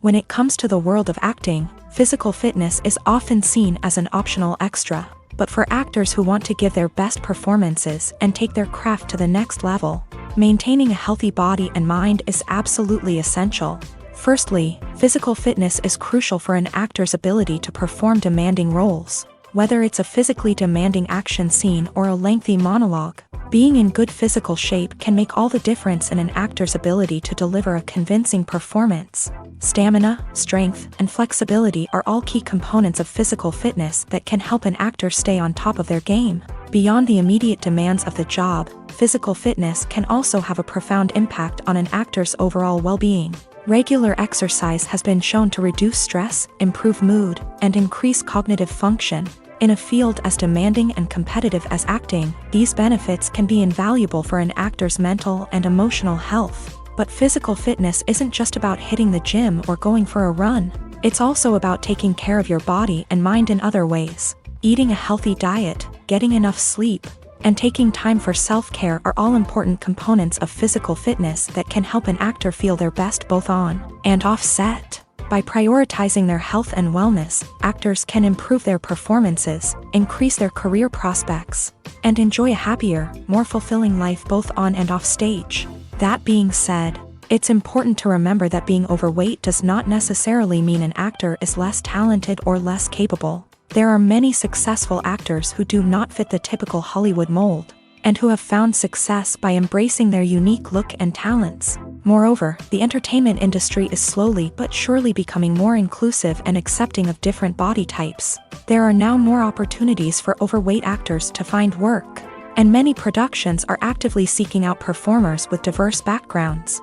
When it comes to the world of acting, physical fitness is often seen as an optional extra. But for actors who want to give their best performances and take their craft to the next level, maintaining a healthy body and mind is absolutely essential. Firstly, physical fitness is crucial for an actor's ability to perform demanding roles. Whether it's a physically demanding action scene or a lengthy monologue, being in good physical shape can make all the difference in an actor's ability to deliver a convincing performance. Stamina, strength, and flexibility are all key components of physical fitness that can help an actor stay on top of their game. Beyond the immediate demands of the job, physical fitness can also have a profound impact on an actor's overall well-being. Regular exercise has been shown to reduce stress, improve mood, and increase cognitive function. In a field as demanding and competitive as acting, these benefits can be invaluable for an actor's mental and emotional health. But physical fitness isn't just about hitting the gym or going for a run. It's also about taking care of your body and mind in other ways. Eating a healthy diet, getting enough sleep, and taking time for self-care are all important components of physical fitness that can help an actor feel their best both on and off set. By prioritizing their health and wellness, actors can improve their performances, increase their career prospects, and enjoy a happier, more fulfilling life both on and off stage. That being said, it's important to remember that being overweight does not necessarily mean an actor is less talented or less capable. There are many successful actors who do not fit the typical Hollywood mold, and who have found success by embracing their unique look and talents. Moreover, the entertainment industry is slowly but surely becoming more inclusive and accepting of different body types. There are now more opportunities for overweight actors to find work, and many productions are actively seeking out performers with diverse backgrounds.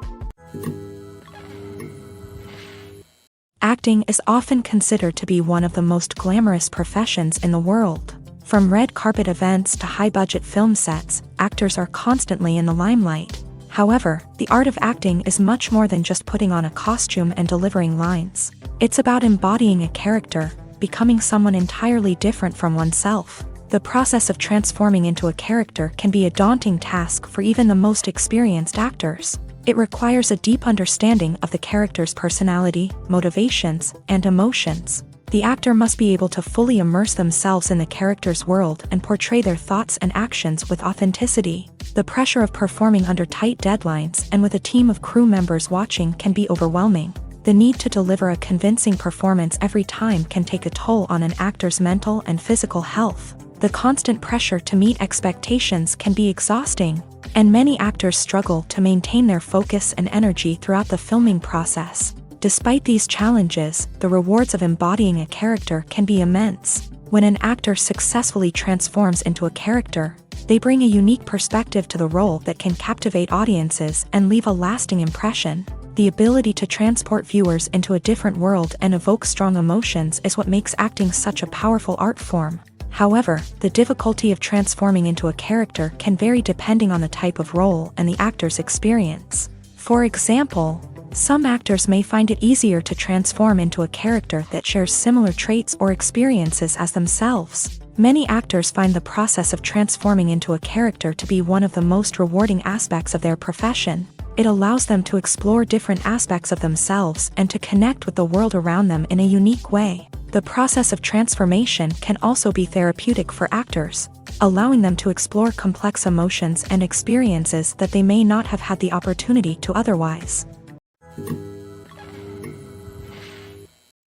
Acting is often considered to be one of the most glamorous professions in the world. From red carpet events to high-budget film sets, actors are constantly in the limelight. However, the art of acting is much more than just putting on a costume and delivering lines. It's about embodying a character, becoming someone entirely different from oneself. The process of transforming into a character can be a daunting task for even the most experienced actors. It requires a deep understanding of the character's personality, motivations, and emotions. The actor must be able to fully immerse themselves in the character's world and portray their thoughts and actions with authenticity. The pressure of performing under tight deadlines and with a team of crew members watching can be overwhelming. The need to deliver a convincing performance every time can take a toll on an actor's mental and physical health. The constant pressure to meet expectations can be exhausting, and many actors struggle to maintain their focus and energy throughout the filming process. Despite these challenges, the rewards of embodying a character can be immense. When an actor successfully transforms into a character, they bring a unique perspective to the role that can captivate audiences and leave a lasting impression. The ability to transport viewers into a different world and evoke strong emotions is what makes acting such a powerful art form. However, the difficulty of transforming into a character can vary depending on the type of role and the actor's experience. For example, some actors may find it easier to transform into a character that shares similar traits or experiences as themselves. Many actors find the process of transforming into a character to be one of the most rewarding aspects of their profession. It allows them to explore different aspects of themselves and to connect with the world around them in a unique way. The process of transformation can also be therapeutic for actors, allowing them to explore complex emotions and experiences that they may not have had the opportunity to otherwise.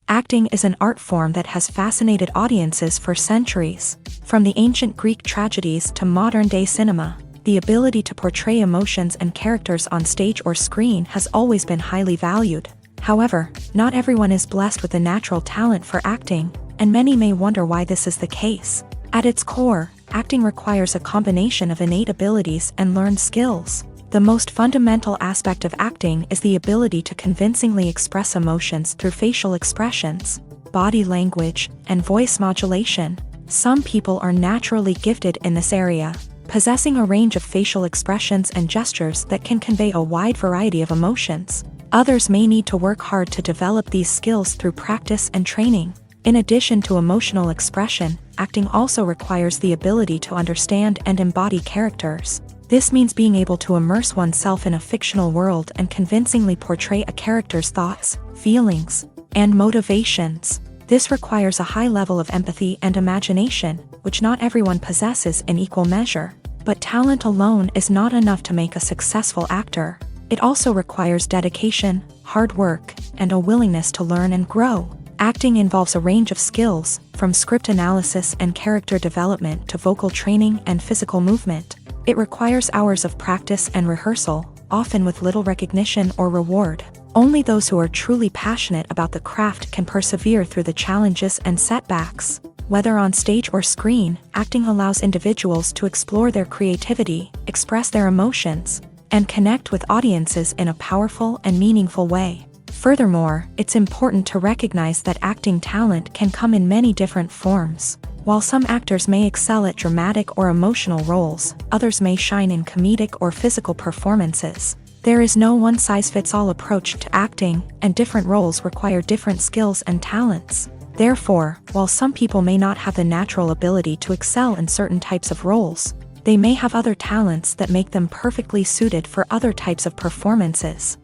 Acting is an art form that has fascinated audiences for centuries. From the ancient Greek tragedies to modern-day cinema, the ability to portray emotions and characters on stage or screen has always been highly valued. However, not everyone is blessed with a natural talent for acting, and many may wonder why this is the case. At its core, acting requires a combination of innate abilities and learned skills. The most fundamental aspect of acting is the ability to convincingly express emotions through facial expressions, body language, and voice modulation. Some people are naturally gifted in this area, possessing a range of facial expressions and gestures that can convey a wide variety of emotions. Others may need to work hard to develop these skills through practice and training. In addition to emotional expression, acting also requires the ability to understand and embody characters. This means being able to immerse oneself in a fictional world and convincingly portray a character's thoughts, feelings, and motivations. This requires a high level of empathy and imagination, which not everyone possesses in equal measure. But talent alone is not enough to make a successful actor. It also requires dedication, hard work, and a willingness to learn and grow. Acting involves a range of skills, from script analysis and character development to vocal training and physical movement. It requires hours of practice and rehearsal, often with little recognition or reward. Only those who are truly passionate about the craft can persevere through the challenges and setbacks. Whether on stage or screen, acting allows individuals to explore their creativity, express their emotions, and connect with audiences in a powerful and meaningful way. Furthermore, it's important to recognize that acting talent can come in many different forms. While some actors may excel at dramatic or emotional roles, others may shine in comedic or physical performances. There is no one-size-fits-all approach to acting, and different roles require different skills and talents. Therefore, while some people may not have the natural ability to excel in certain types of roles, they may have other talents that make them perfectly suited for other types of performances.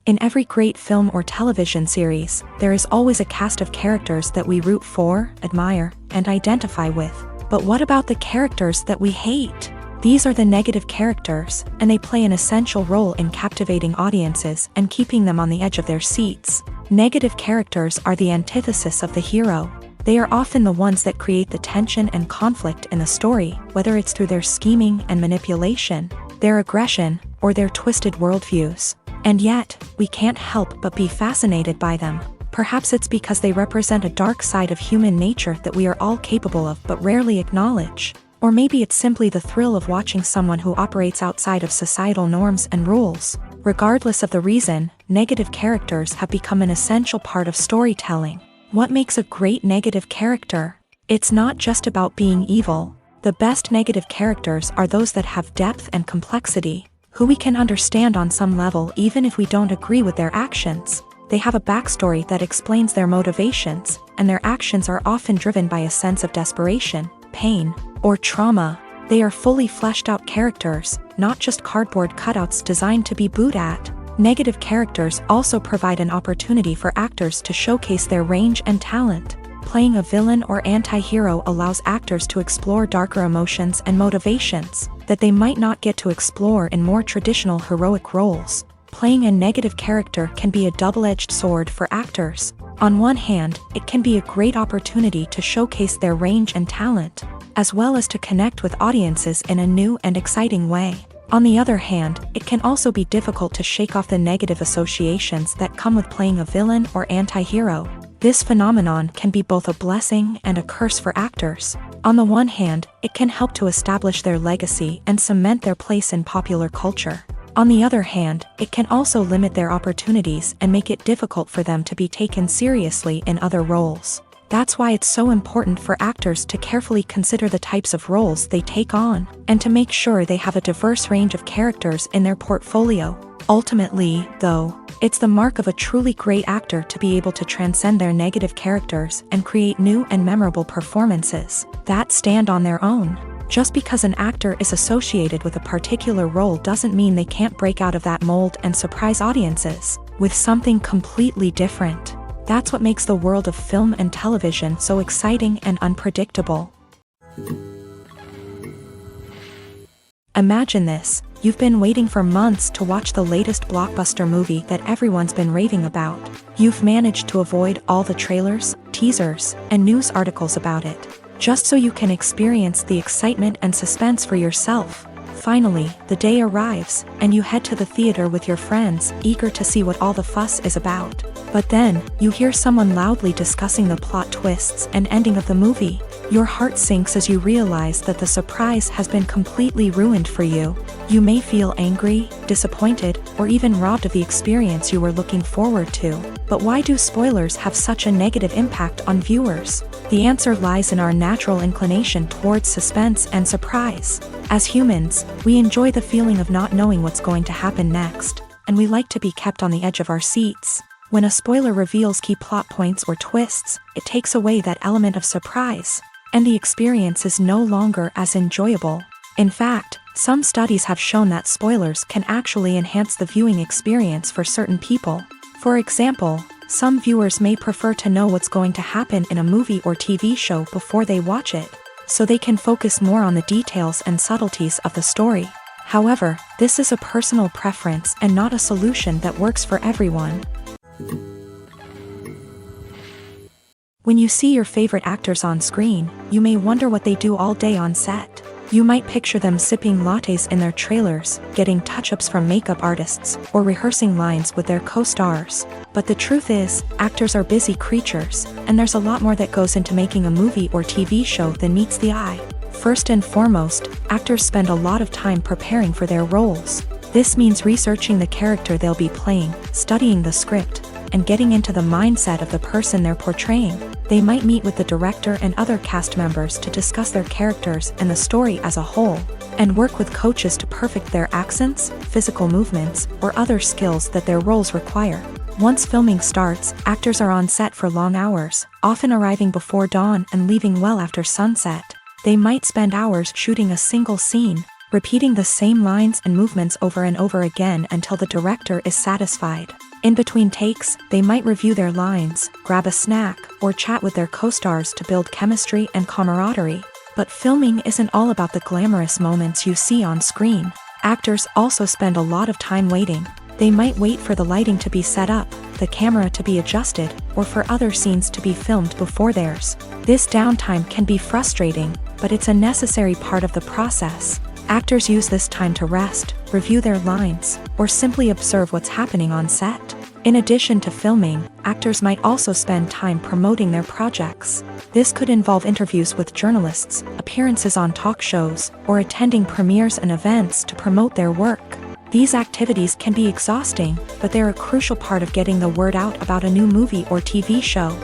In every great film or television series, there is always a cast of characters that we root for, admire, and identify with. But what about the characters that we hate? These are the negative characters, and they play an essential role in captivating audiences and keeping them on the edge of their seats. Negative characters are the antithesis of the hero. They are often the ones that create the tension and conflict in the story, whether it's through their scheming and manipulation, their aggression, or their twisted worldviews. And yet, we can't help but be fascinated by them. Perhaps it's because they represent a dark side of human nature that we are all capable of but rarely acknowledge. Or maybe it's simply the thrill of watching someone who operates outside of societal norms and rules. Regardless of the reason, negative characters have become an essential part of storytelling. What makes a great negative character? It's not just about being evil. The best negative characters are those that have depth and complexity, who we can understand on some level even if we don't agree with their actions. They have a backstory that explains their motivations, and their actions are often driven by a sense of desperation, pain, or trauma. They are fully fleshed out characters, not just cardboard cutouts designed to be booed at. Negative characters also provide an opportunity for actors to showcase their range and talent. Playing a villain or anti-hero allows actors to explore darker emotions and motivations that they might not get to explore in more traditional heroic roles. Playing a negative character can be a double-edged sword for actors. On one hand, it can be a great opportunity to showcase their range and talent, as well as to connect with audiences in a new and exciting way. On the other hand, it can also be difficult to shake off the negative associations that come with playing a villain or anti-hero. This phenomenon can be both a blessing and a curse for actors. On the one hand, it can help to establish their legacy and cement their place in popular culture. On the other hand, it can also limit their opportunities and make it difficult for them to be taken seriously in other roles. That's why it's so important for actors to carefully consider the types of roles they take on, and to make sure they have a diverse range of characters in their portfolio. Ultimately, though, it's the mark of a truly great actor to be able to transcend their negative characters and create new and memorable performances that stand on their own. Just because an actor is associated with a particular role doesn't mean they can't break out of that mold and surprise audiences with something completely different. That's what makes the world of film and television so exciting and unpredictable. Imagine this: you've been waiting for months to watch the latest blockbuster movie that everyone's been raving about. You've managed to avoid all the trailers, teasers, and news articles about it, just so you can experience the excitement and suspense for yourself. Finally, the day arrives, and you head to the theater with your friends, eager to see what all the fuss is about. But then, you hear someone loudly discussing the plot twists and ending of the movie. Your heart sinks as you realize that the surprise has been completely ruined for you. You may feel angry, disappointed, or even robbed of the experience you were looking forward to. But why do spoilers have such a negative impact on viewers? The answer lies in our natural inclination towards suspense and surprise. As humans, we enjoy the feeling of not knowing what's going to happen next, and we like to be kept on the edge of our seats. When a spoiler reveals key plot points or twists, it takes away that element of surprise, and the experience is no longer as enjoyable. In fact, some studies have shown that spoilers can actually enhance the viewing experience for certain people. For example, some viewers may prefer to know what's going to happen in a movie or TV show before they watch it, so they can focus more on the details and subtleties of the story. However, this is a personal preference and not a solution that works for everyone. When you see your favorite actors on screen, you may wonder what they do all day on set. You might picture them sipping lattes in their trailers, getting touch-ups from makeup artists, or rehearsing lines with their co-stars. But the truth is, actors are busy creatures, and there's a lot more that goes into making a movie or TV show than meets the eye. First and foremost, actors spend a lot of time preparing for their roles. This means researching the character they'll be playing, studying the script, and getting into the mindset of the person they're portraying. They might meet with the director and other cast members to discuss their characters and the story as a whole, and work with coaches to perfect their accents, physical movements, or other skills that their roles require. Once filming starts, actors are on set for long hours, often arriving before dawn and leaving well after sunset. They might spend hours shooting a single scene, repeating the same lines and movements over and over again until the director is satisfied. In between takes, they might review their lines, grab a snack, or chat with their co-stars to build chemistry and camaraderie. But filming isn't all about the glamorous moments you see on screen. Actors also spend a lot of time waiting. They might wait for the lighting to be set up, the camera to be adjusted, or for other scenes to be filmed before theirs. This downtime can be frustrating, but it's a necessary part of the process. Actors use this time to rest, review their lines, or simply observe what's happening on set. In addition to filming, actors might also spend time promoting their projects. This could involve interviews with journalists, appearances on talk shows, or attending premieres and events to promote their work. These activities can be exhausting, but they're a crucial part of getting the word out about a new movie or TV show.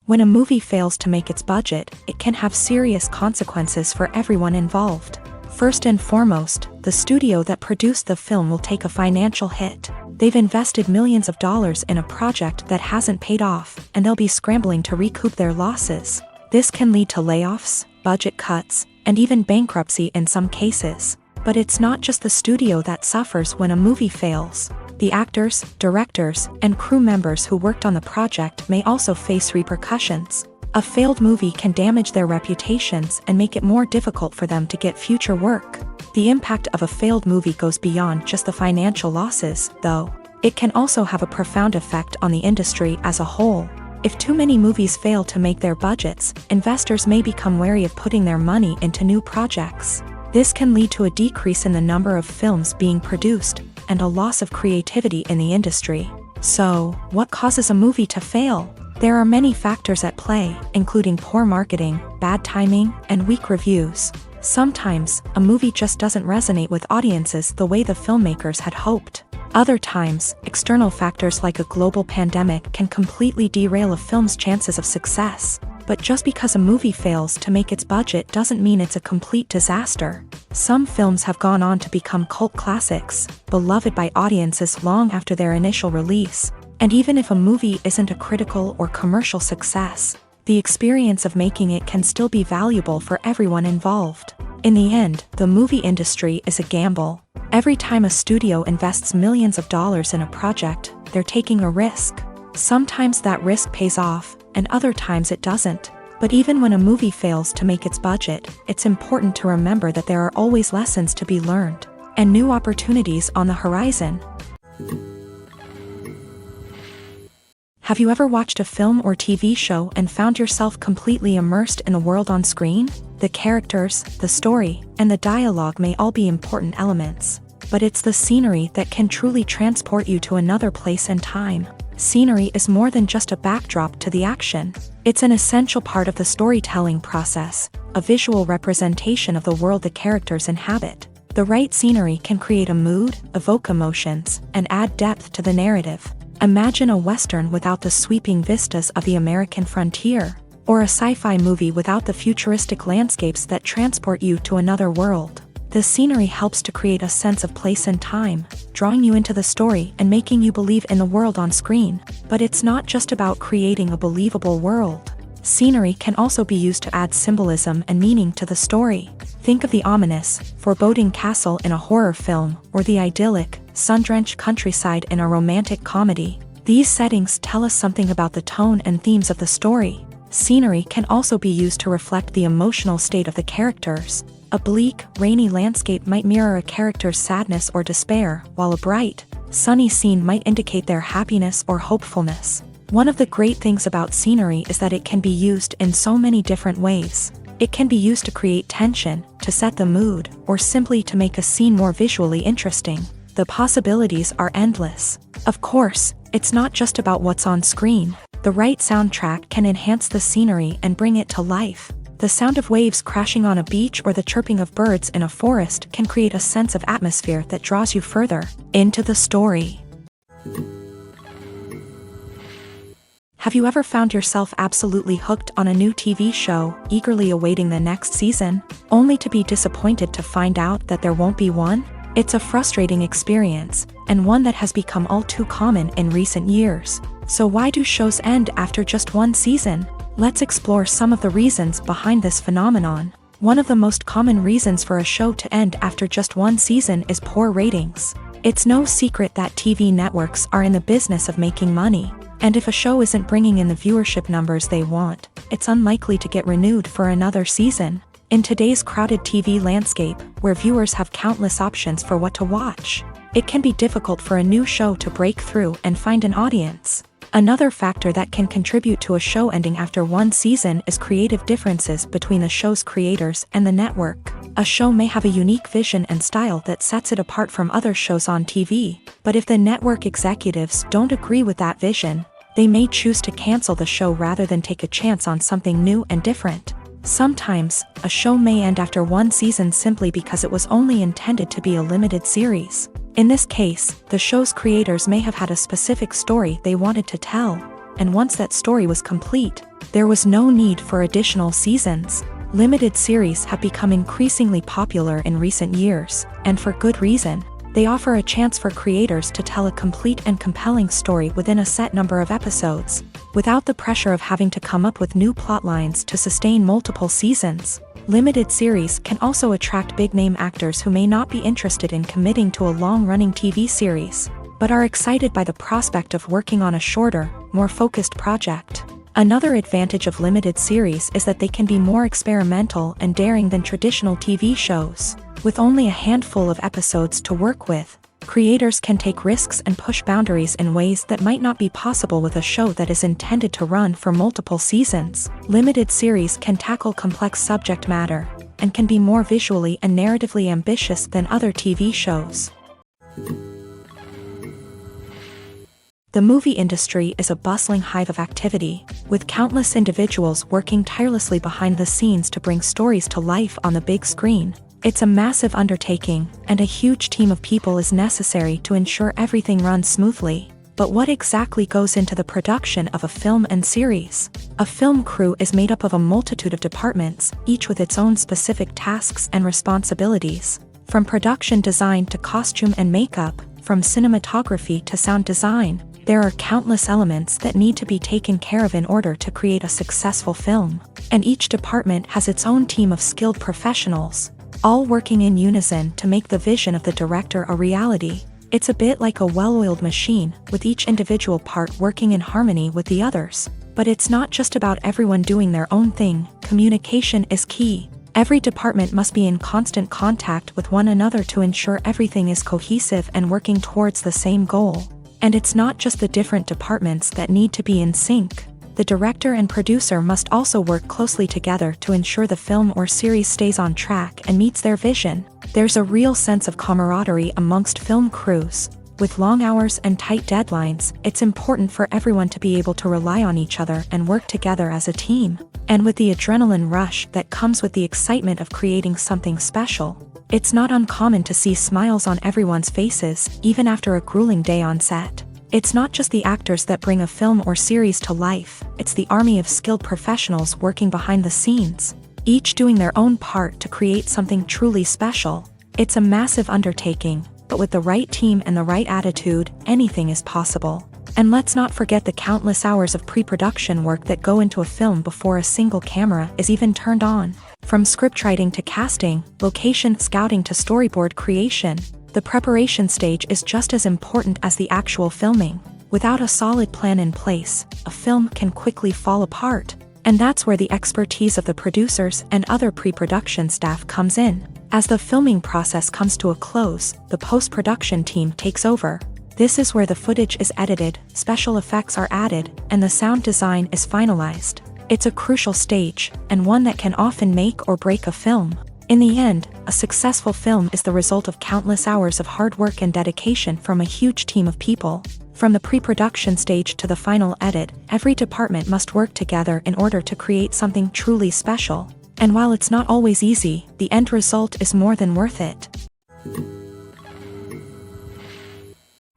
When a movie fails to make its budget, it can have serious consequences for everyone involved. First and foremost, the studio that produced the film will take a financial hit. They've invested millions of dollars in a project that hasn't paid off, and they'll be scrambling to recoup their losses. This can lead to layoffs, budget cuts, and even bankruptcy in some cases. But it's not just the studio that suffers when a movie fails. The actors, directors, and crew members who worked on the project may also face repercussions. A failed movie can damage their reputations and make it more difficult for them to get future work. The impact of a failed movie goes beyond just the financial losses, though. It can also have a profound effect on the industry as a whole. If too many movies fail to make their budgets, investors may become wary of putting their money into new projects. This can lead to a decrease in the number of films being produced, and a loss of creativity in the industry. So, what causes a movie to fail? There are many factors at play, including poor marketing, bad timing, and weak reviews. Sometimes, a movie just doesn't resonate with audiences the way the filmmakers had hoped. Other times, external factors like a global pandemic can completely derail a film's chances of success. But just because a movie fails to make its budget doesn't mean it's a complete disaster. Some films have gone on to become cult classics, beloved by audiences long after their initial release. And even if a movie isn't a critical or commercial success, the experience of making it can still be valuable for everyone involved. In the end, the movie industry is a gamble. Every time a studio invests millions of dollars in a project, they're taking a risk. Sometimes that risk pays off, and other times it doesn't. But even when a movie fails to make its budget, it's important to remember that there are always lessons to be learned, and new opportunities on the horizon. Have you ever watched a film or TV show and found yourself completely immersed in the world on screen? The characters, the story, and the dialogue may all be important elements. but it's the scenery that can truly transport you to another place and time. Scenery is more than just a backdrop to the action. It's an essential part of the storytelling process, a visual representation of the world the characters inhabit. The right scenery can create a mood, evoke emotions, and add depth to the narrative. Imagine a Western without the sweeping vistas of the American frontier, or a sci-fi movie without the futuristic landscapes that transport you to another world. The scenery helps to create a sense of place and time, drawing you into the story and making you believe in the world on screen. But it's not just about creating a believable world. Scenery can also be used to add symbolism and meaning to the story. Think of the ominous, foreboding castle in a horror film, or the idyllic, sun-drenched countryside in a romantic comedy. These settings tell us something about the tone and themes of the story. Scenery can also be used to reflect the emotional state of the characters. A bleak, rainy landscape might mirror a character's sadness or despair, while a bright, sunny scene might indicate their happiness or hopefulness. One of the great things about scenery is that it can be used in so many different ways. It can be used to create tension, to set the mood, or simply to make a scene more visually interesting. The possibilities are endless. Of course, it's not just about what's on screen. The right soundtrack can enhance the scenery and bring it to life. The sound of waves crashing on a beach or the chirping of birds in a forest can create a sense of atmosphere that draws you further into the story. Have you ever found yourself absolutely hooked on a new TV show, eagerly awaiting the next season, only to be disappointed to find out that there won't be one? It's a frustrating experience, and one that has become all too common in recent years. So why do shows end after just one season? Let's explore some of the reasons behind this phenomenon. One of the most common reasons for a show to end after just one season is poor ratings. It's no secret that TV networks are in the business of making money, and if a show isn't bringing in the viewership numbers they want, it's unlikely to get renewed for another season. In today's crowded TV landscape, where viewers have countless options for what to watch, it can be difficult for a new show to break through and find an audience. Another factor that can contribute to a show ending after one season is creative differences between the show's creators and the network. A show may have a unique vision and style that sets it apart from other shows on TV, but if the network executives don't agree with that vision, they may choose to cancel the show rather than take a chance on something new and different. Sometimes, a show may end after one season simply because it was only intended to be a limited series. In this case, the show's creators may have had a specific story they wanted to tell, and once that story was complete, there was no need for additional seasons. Limited series have become increasingly popular in recent years, and for good reason. They offer a chance for creators to tell a complete and compelling story within a set number of episodes, without the pressure of having to come up with new plotlines to sustain multiple seasons. Limited series can also attract big-name actors who may not be interested in committing to a long-running TV series, but are excited by the prospect of working on a shorter, more focused project. Another advantage of limited series is that they can be more experimental and daring than traditional TV shows. With only a handful of episodes to work with, creators can take risks and push boundaries in ways that might not be possible with a show that is intended to run for multiple seasons. Limited series can tackle complex subject matter, and can be more visually and narratively ambitious than other TV shows. The movie industry is a bustling hive of activity, with countless individuals working tirelessly behind the scenes to bring stories to life on the big screen. It's a massive undertaking, and a huge team of people is necessary to ensure everything runs smoothly. But what exactly goes into the production of a film and series? A film crew is made up of a multitude of departments, each with its own specific tasks and responsibilities. From production design to costume and makeup, from cinematography to sound design, there are countless elements that need to be taken care of in order to create a successful film. And each department has its own team of skilled professionals, all working in unison to make the vision of the director a reality. It's a bit like a well-oiled machine, with each individual part working in harmony with the others. But it's not just about everyone doing their own thing. Communication is key. Every department must be in constant contact with one another to ensure everything is cohesive and working towards the same goal. And it's not just the different departments that need to be in sync. The director and producer must also work closely together to ensure the film or series stays on track and meets their vision. There's a real sense of camaraderie amongst film crews. With long hours and tight deadlines, it's important for everyone to be able to rely on each other and work together as a team. And with the adrenaline rush that comes with the excitement of creating something special, it's not uncommon to see smiles on everyone's faces, even after a grueling day on set. It's not just the actors that bring a film or series to life, it's the army of skilled professionals working behind the scenes, each doing their own part to create something truly special. It's a massive undertaking, but with the right team and the right attitude, anything is possible. And let's not forget the countless hours of pre-production work that go into a film before a single camera is even turned on. From scriptwriting to casting, location scouting to storyboard creation, the preparation stage is just as important as the actual filming. Without a solid plan in place, a film can quickly fall apart. And that's where the expertise of the producers and other pre-production staff comes in. As the filming process comes to a close, the post-production team takes over. This is where the footage is edited, special effects are added, and the sound design is finalized. It's a crucial stage, and one that can often make or break a film. In the end, a successful film is the result of countless hours of hard work and dedication from a huge team of people. From the pre-production stage to the final edit, every department must work together in order to create something truly special. And while it's not always easy, the end result is more than worth it.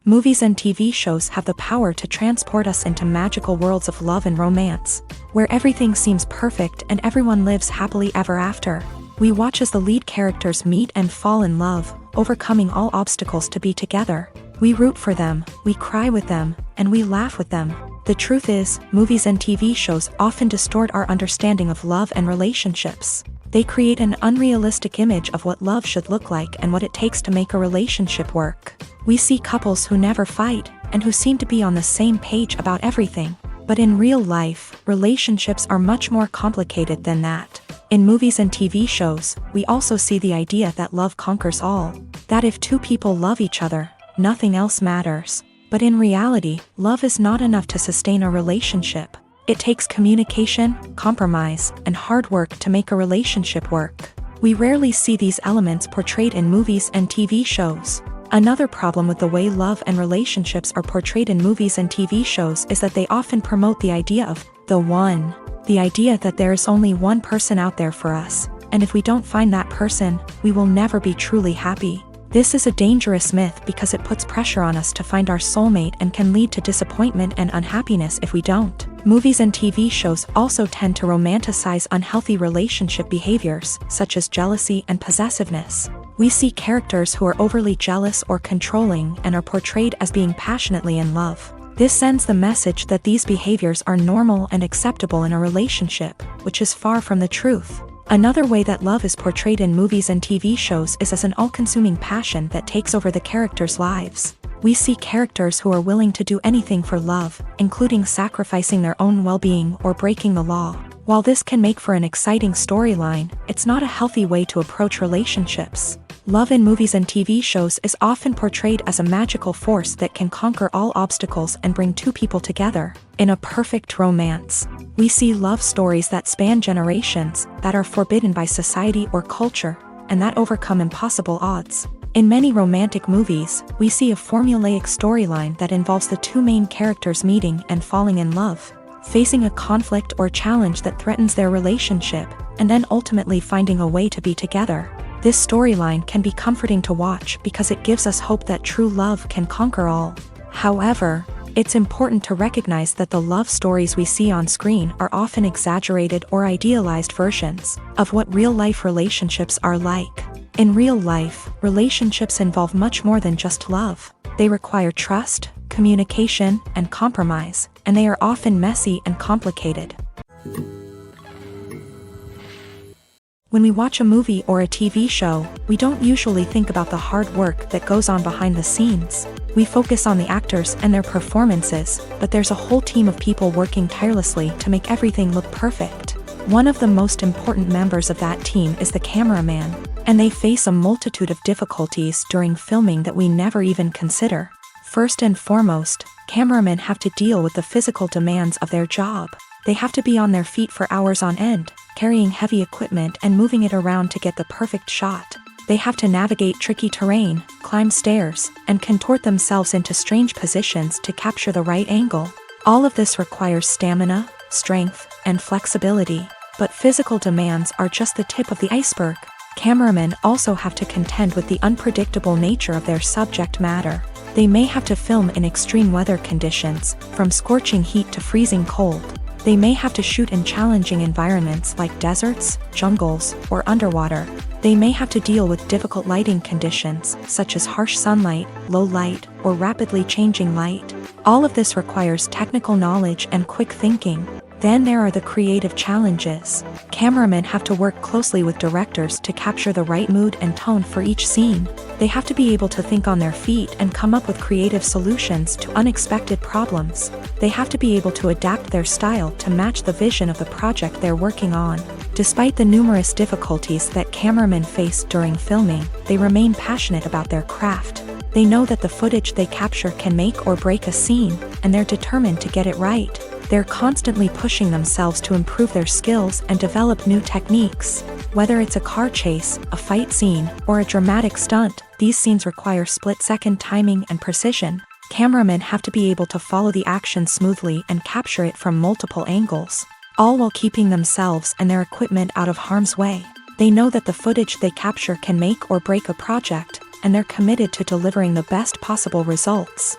Movies and TV shows have the power to transport us into magical worlds of love and romance, where everything seems perfect and everyone lives happily ever after. We watch as the lead characters meet and fall in love, overcoming all obstacles to be together. We root for them, we cry with them, and we laugh with them. The truth is, movies and TV shows often distort our understanding of love and relationships. They create an unrealistic image of what love should look like and what it takes to make a relationship work. We see couples who never fight, and who seem to be on the same page about everything. But in real life, relationships are much more complicated than that. In movies and TV shows, we also see the idea that love conquers all. That if two people love each other, nothing else matters. But in reality, love is not enough to sustain a relationship. It takes communication, compromise, and hard work to make a relationship work. We rarely see these elements portrayed in movies and TV shows. Another problem with the way love and relationships are portrayed in movies and TV shows is that they often promote the idea of the one. The idea that there is only one person out there for us, and if we don't find that person, we will never be truly happy. This is a dangerous myth because it puts pressure on us to find our soulmate and can lead to disappointment and unhappiness if we don't. Movies and TV shows also tend to romanticize unhealthy relationship behaviors, such as jealousy and possessiveness. We see characters who are overly jealous or controlling and are portrayed as being passionately in love. This sends the message that these behaviors are normal and acceptable in a relationship, which is far from the truth. Another way that love is portrayed in movies and TV shows is as an all-consuming passion that takes over the characters' lives. We see characters who are willing to do anything for love, including sacrificing their own well-being or breaking the law. While this can make for an exciting storyline, it's not a healthy way to approach relationships. Love in movies and TV shows is often portrayed as a magical force that can conquer all obstacles and bring two people together. In a perfect romance, we see love stories that span generations, that are forbidden by society or culture, and that overcome impossible odds. In many romantic movies, we see a formulaic storyline that involves the two main characters meeting and falling in love, facing a conflict or challenge that threatens their relationship, and then ultimately finding a way to be together. This storyline can be comforting to watch because it gives us hope that true love can conquer all. However, it's important to recognize that the love stories we see on screen are often exaggerated or idealized versions of what real-life relationships are like. In real life, relationships involve much more than just love. They require trust, communication, and compromise, and they are often messy and complicated. When we watch a movie or a TV show, we don't usually think about the hard work that goes on behind the scenes. We focus on the actors and their performances, but there's a whole team of people working tirelessly to make everything look perfect. One of the most important members of that team is the cameraman, and they face a multitude of difficulties during filming that we never even consider. First and foremost, cameramen have to deal with the physical demands of their job. They have to be on their feet for hours on end, carrying heavy equipment and moving it around to get the perfect shot. They have to navigate tricky terrain, climb stairs, and contort themselves into strange positions to capture the right angle. All of this requires stamina, strength, and flexibility. But physical demands are just the tip of the iceberg. Cameramen also have to contend with the unpredictable nature of their subject matter. They may have to film in extreme weather conditions, from scorching heat to freezing cold. They may have to shoot in challenging environments like deserts, jungles, or underwater. They may have to deal with difficult lighting conditions, such as harsh sunlight, low light, or rapidly changing light. All of this requires technical knowledge and quick thinking. Then there are the creative challenges. Cameramen have to work closely with directors to capture the right mood and tone for each scene. They have to be able to think on their feet and come up with creative solutions to unexpected problems. They have to be able to adapt their style to match the vision of the project they're working on. Despite the numerous difficulties that cameramen face during filming, they remain passionate about their craft. They know that the footage they capture can make or break a scene, and they're determined to get it right. They're constantly pushing themselves to improve their skills and develop new techniques. Whether it's a car chase, a fight scene, or a dramatic stunt, these scenes require split-second timing and precision. Cameramen have to be able to follow the action smoothly and capture it from multiple angles, all while keeping themselves and their equipment out of harm's way. They know that the footage they capture can make or break a project, and they're committed to delivering the best possible results.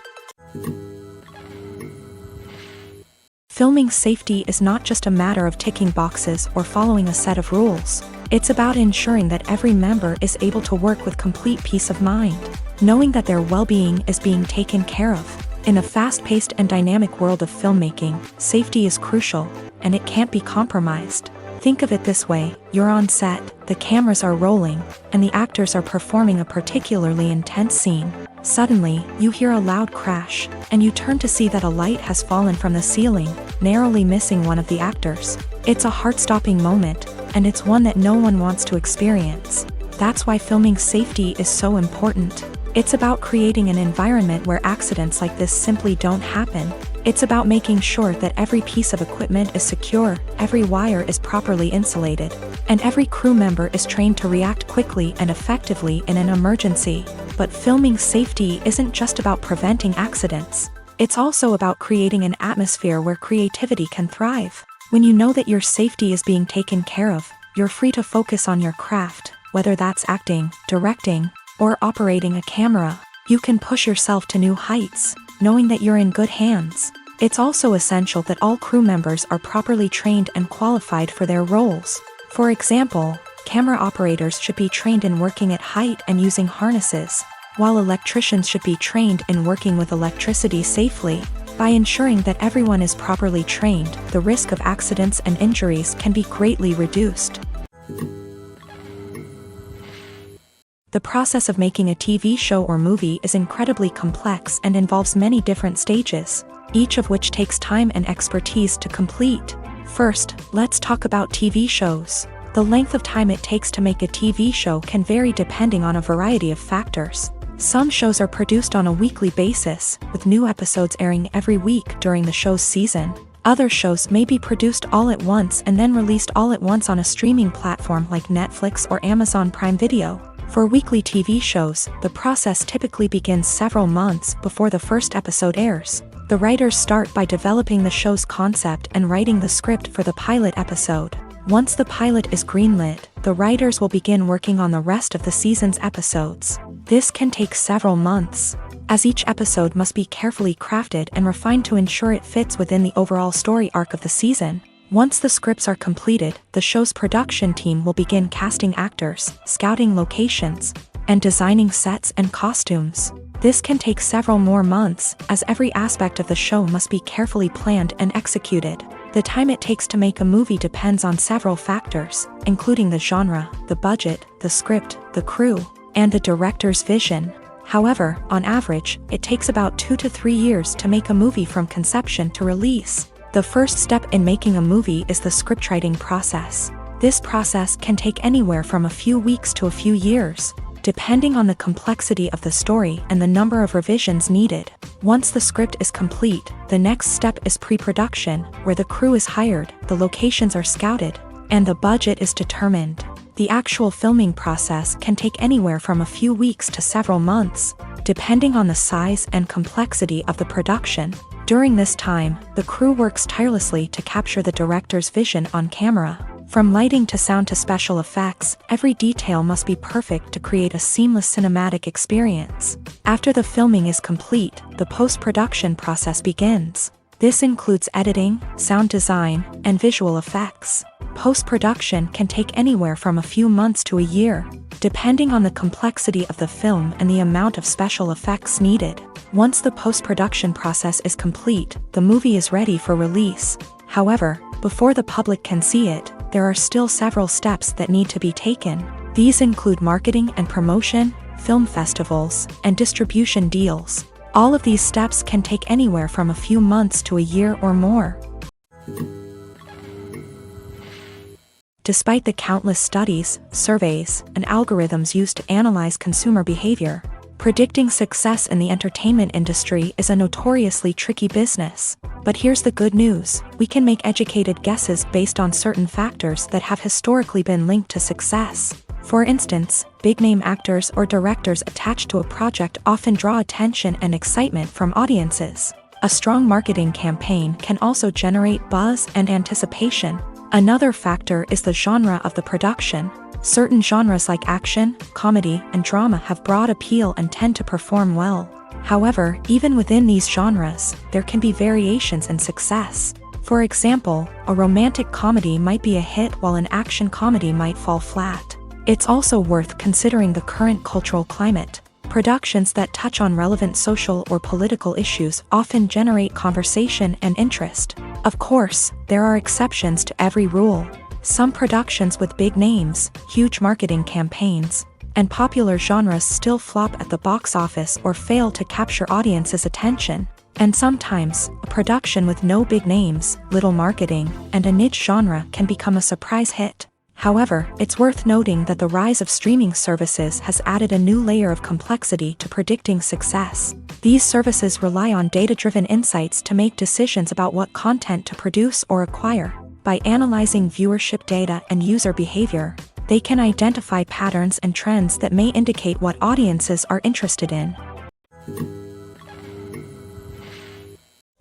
Filming safety is not just a matter of ticking boxes or following a set of rules. It's about ensuring that every member is able to work with complete peace of mind, knowing that their well-being is being taken care of. In a fast-paced and dynamic world of filmmaking, safety is crucial, and it can't be compromised. Think of it this way: you're on set, the cameras are rolling, and the actors are performing a particularly intense scene. Suddenly, you hear a loud crash, and you turn to see that a light has fallen from the ceiling, narrowly missing one of the actors. It's a heart-stopping moment, and it's one that no one wants to experience. That's why filming safety is so important. It's about creating an environment where accidents like this simply don't happen. It's about making sure that every piece of equipment is secure, every wire is properly insulated, and every crew member is trained to react quickly and effectively in an emergency. But filming safety isn't just about preventing accidents. It's also about creating an atmosphere where creativity can thrive. When you know that your safety is being taken care of, you're free to focus on your craft, whether that's acting, directing, or operating a camera. You can push yourself to new heights, knowing that you're in good hands. It's also essential that all crew members are properly trained and qualified for their roles. For example, camera operators should be trained in working at height and using harnesses, while electricians should be trained in working with electricity safely. By ensuring that everyone is properly trained, the risk of accidents and injuries can be greatly reduced. The process of making a TV show or movie is incredibly complex and involves many different stages, each of which takes time and expertise to complete. First, let's talk about TV shows. The length of time it takes to make a TV show can vary depending on a variety of factors. Some shows are produced on a weekly basis, with new episodes airing every week during the show's season. Other shows may be produced all at once and then released all at once on a streaming platform like Netflix or Amazon Prime Video. For weekly TV shows, the process typically begins several months before the first episode airs. The writers start by developing the show's concept and writing the script for the pilot episode. Once the pilot is greenlit, the writers will begin working on the rest of the season's episodes. This can take several months, as each episode must be carefully crafted and refined to ensure it fits within the overall story arc of the season. Once the scripts are completed, the show's production team will begin casting actors, scouting locations, and designing sets and costumes. This can take several more months, as every aspect of the show must be carefully planned and executed. The time it takes to make a movie depends on several factors, including the genre, the budget, the script, the crew, and the director's vision. However, on average, it takes about 2 to 3 years to make a movie from conception to release. The first step in making a movie is the scriptwriting process. This process can take anywhere from a few weeks to a few years, depending on the complexity of the story and the number of revisions needed. Once the script is complete, the next step is pre-production, where the crew is hired, the locations are scouted, and the budget is determined. The actual filming process can take anywhere from a few weeks to several months, depending on the size and complexity of the production. During this time, the crew works tirelessly to capture the director's vision on camera. From lighting to sound to special effects, every detail must be perfect to create a seamless cinematic experience. After the filming is complete, the post-production process begins. This includes editing, sound design, and visual effects. Post-production can take anywhere from a few months to a year, depending on the complexity of the film and the amount of special effects needed. Once the post-production process is complete, the movie is ready for release. However, before the public can see it, there are still several steps that need to be taken. These include marketing and promotion, film festivals, and distribution deals. All of these steps can take anywhere from a few months to a year or more. Despite the countless studies, surveys, and algorithms used to analyze consumer behavior, predicting success in the entertainment industry is a notoriously tricky business. But here's the good news: we can make educated guesses based on certain factors that have historically been linked to success. For instance, big-name actors or directors attached to a project often draw attention and excitement from audiences. A strong marketing campaign can also generate buzz and anticipation. Another factor is the genre of the production. Certain genres like action, comedy, and drama have broad appeal and tend to perform well. However, even within these genres, there can be variations in success. For example, a romantic comedy might be a hit while an action comedy might fall flat. It's also worth considering the current cultural climate. Productions that touch on relevant social or political issues often generate conversation and interest. Of course, there are exceptions to every rule. Some productions with big names, huge marketing campaigns, and popular genres still flop at the box office or fail to capture audiences' attention. And sometimes, a production with no big names, little marketing, and a niche genre can become a surprise hit. However, it's worth noting that the rise of streaming services has added a new layer of complexity to predicting success. These services rely on data-driven insights to make decisions about what content to produce or acquire. By analyzing viewership data and user behavior, they can identify patterns and trends that may indicate what audiences are interested in.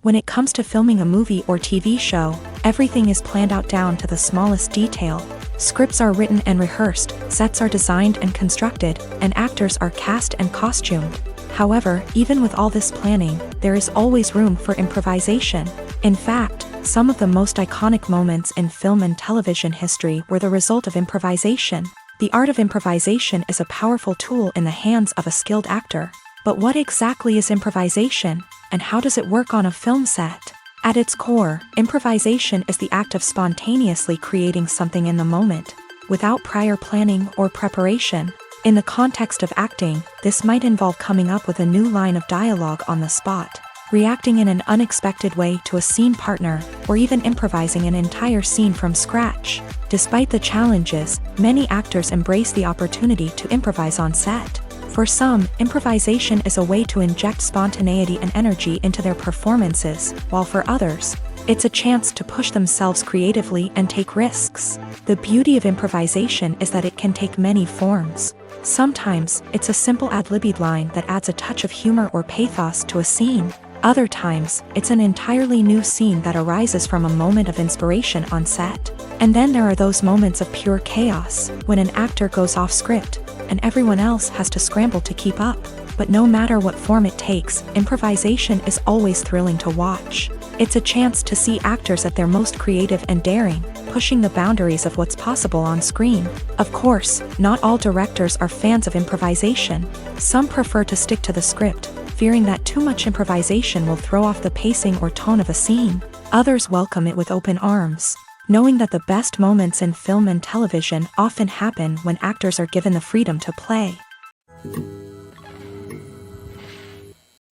When it comes to filming a movie or TV show, everything is planned out down to the smallest detail. Scripts are written and rehearsed, sets are designed and constructed, and actors are cast and costumed. However, even with all this planning, there is always room for improvisation. In fact, some of the most iconic moments in film and television history were the result of improvisation. The art of improvisation is a powerful tool in the hands of a skilled actor. But what exactly is improvisation, and how does it work on a film set? At its core, improvisation is the act of spontaneously creating something in the moment, without prior planning or preparation. In the context of acting, this might involve coming up with a new line of dialogue on the spot, reacting in an unexpected way to a scene partner, or even improvising an entire scene from scratch. Despite the challenges, many actors embrace the opportunity to improvise on set. For some, improvisation is a way to inject spontaneity and energy into their performances, while for others, it's a chance to push themselves creatively and take risks. The beauty of improvisation is that it can take many forms. Sometimes, it's a simple ad-libbed line that adds a touch of humor or pathos to a scene. Other times, it's an entirely new scene that arises from a moment of inspiration on set. And then there are those moments of pure chaos, when an actor goes off script, and everyone else has to scramble to keep up. But no matter what form it takes, improvisation is always thrilling to watch. It's a chance to see actors at their most creative and daring, pushing the boundaries of what's possible on screen. Of course, not all directors are fans of improvisation. Some prefer to stick to the script, fearing that too much improvisation will throw off the pacing or tone of a scene. Others welcome it with open arms, knowing that the best moments in film and television often happen when actors are given the freedom to play.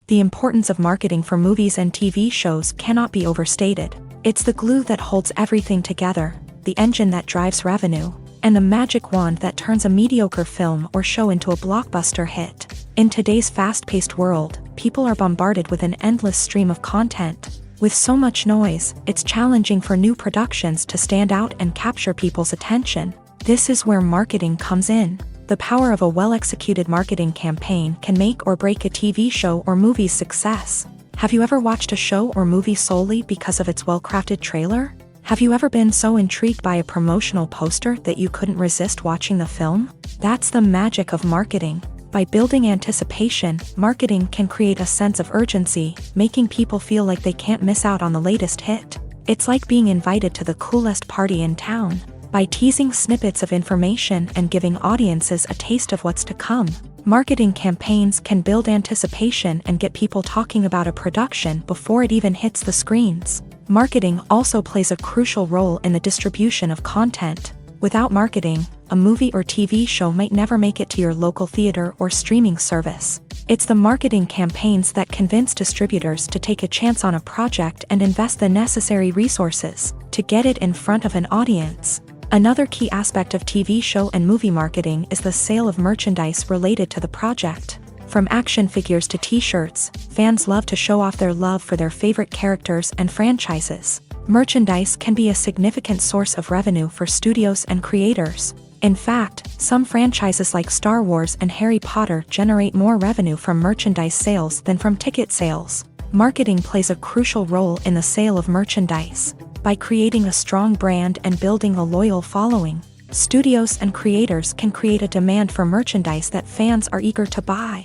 The importance of marketing for movies and TV shows cannot be overstated. It's the glue that holds everything together, the engine that drives revenue, and the magic wand that turns a mediocre film or show into a blockbuster hit. In today's fast-paced world, people are bombarded with an endless stream of content. With so much noise, it's challenging for new productions to stand out and capture people's attention. This is where marketing comes in. The power of a well-executed marketing campaign can make or break a TV show or movie's success. Have you ever watched a show or movie solely because of its well-crafted trailer? Have you ever been so intrigued by a promotional poster that you couldn't resist watching the film? That's the magic of marketing. By building anticipation, marketing can create a sense of urgency, making people feel like they can't miss out on the latest hit. It's like being invited to the coolest party in town. By teasing snippets of information and giving audiences a taste of what's to come, marketing campaigns can build anticipation and get people talking about a production before it even hits the screens. Marketing also plays a crucial role in the distribution of content. Without marketing, a movie or TV show might never make it to your local theater or streaming service. It's the marketing campaigns that convince distributors to take a chance on a project and invest the necessary resources to get it in front of an audience. Another key aspect of TV show and movie marketing is the sale of merchandise related to the project. From action figures to t-shirts, fans love to show off their love for their favorite characters and franchises. Merchandise can be a significant source of revenue for studios and creators. In fact, some franchises like Star Wars and Harry Potter generate more revenue from merchandise sales than from ticket sales. Marketing plays a crucial role in the sale of merchandise. By creating a strong brand and building a loyal following, studios and creators can create a demand for merchandise that fans are eager to buy.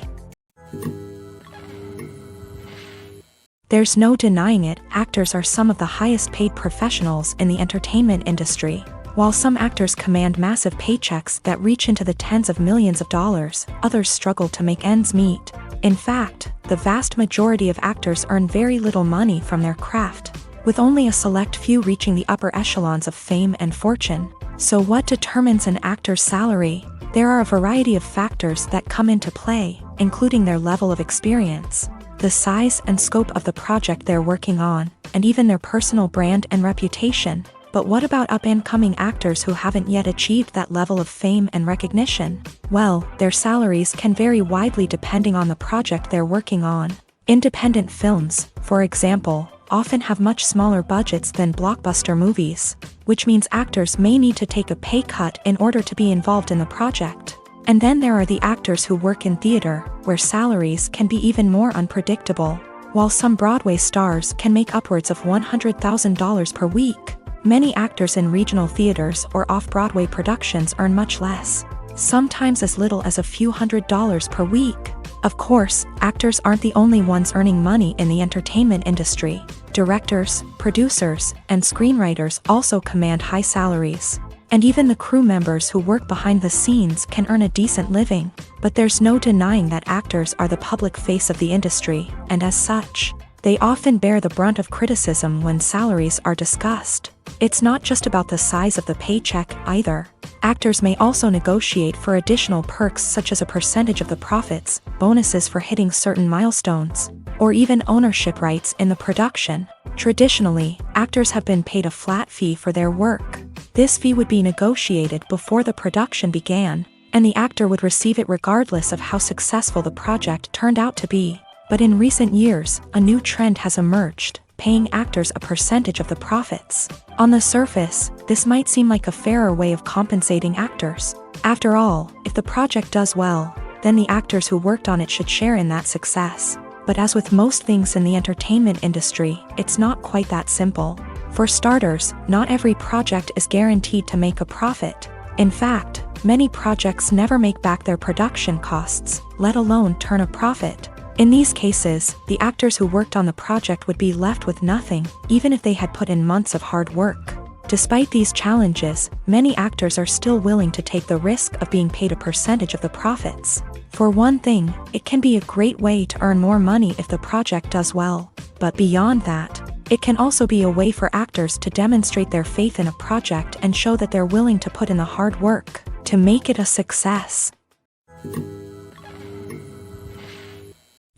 There's no denying it, actors are some of the highest paid professionals in the entertainment industry. While some actors command massive paychecks that reach into the tens of millions of dollars, others struggle to make ends meet. In fact, the vast majority of actors earn very little money from their craft, with only a select few reaching the upper echelons of fame and fortune. So what determines an actor's salary? There are a variety of factors that come into play, including their level of experience, the size and scope of the project they're working on, and even their personal brand and reputation. But what about up-and-coming actors who haven't yet achieved that level of fame and recognition? Well, their salaries can vary widely depending on the project they're working on. Independent films, for example, often have much smaller budgets than blockbuster movies, which means actors may need to take a pay cut in order to be involved in the project. And then there are the actors who work in theater, where salaries can be even more unpredictable. While some Broadway stars can make upwards of $100,000 per week, many actors in regional theaters or off-Broadway productions earn much less, sometimes as little as a few $100s per week. Of course, actors aren't the only ones earning money in the entertainment industry. Directors, producers, and screenwriters also command high salaries. And even the crew members who work behind the scenes can earn a decent living. But there's no denying that actors are the public face of the industry, and as such, they often bear the brunt of criticism when salaries are discussed. It's not just about the size of the paycheck, either. Actors may also negotiate for additional perks such as a percentage of the profits, bonuses for hitting certain milestones, or even ownership rights in the production. Traditionally, actors have been paid a flat fee for their work. This fee would be negotiated before the production began, and the actor would receive it regardless of how successful the project turned out to be. But in recent years, a new trend has emerged, paying actors a percentage of the profits. On the surface, this might seem like a fairer way of compensating actors. After all, if the project does well, then the actors who worked on it should share in that success. But as with most things in the entertainment industry, it's not quite that simple. For starters, not every project is guaranteed to make a profit. In fact, many projects never make back their production costs, let alone turn a profit. In these cases, the actors who worked on the project would be left with nothing, even if they had put in months of hard work. Despite these challenges, many actors are still willing to take the risk of being paid a percentage of the profits. For one thing, it can be a great way to earn more money if the project does well. But beyond that, it can also be a way for actors to demonstrate their faith in a project and show that they're willing to put in the hard work to make it a success.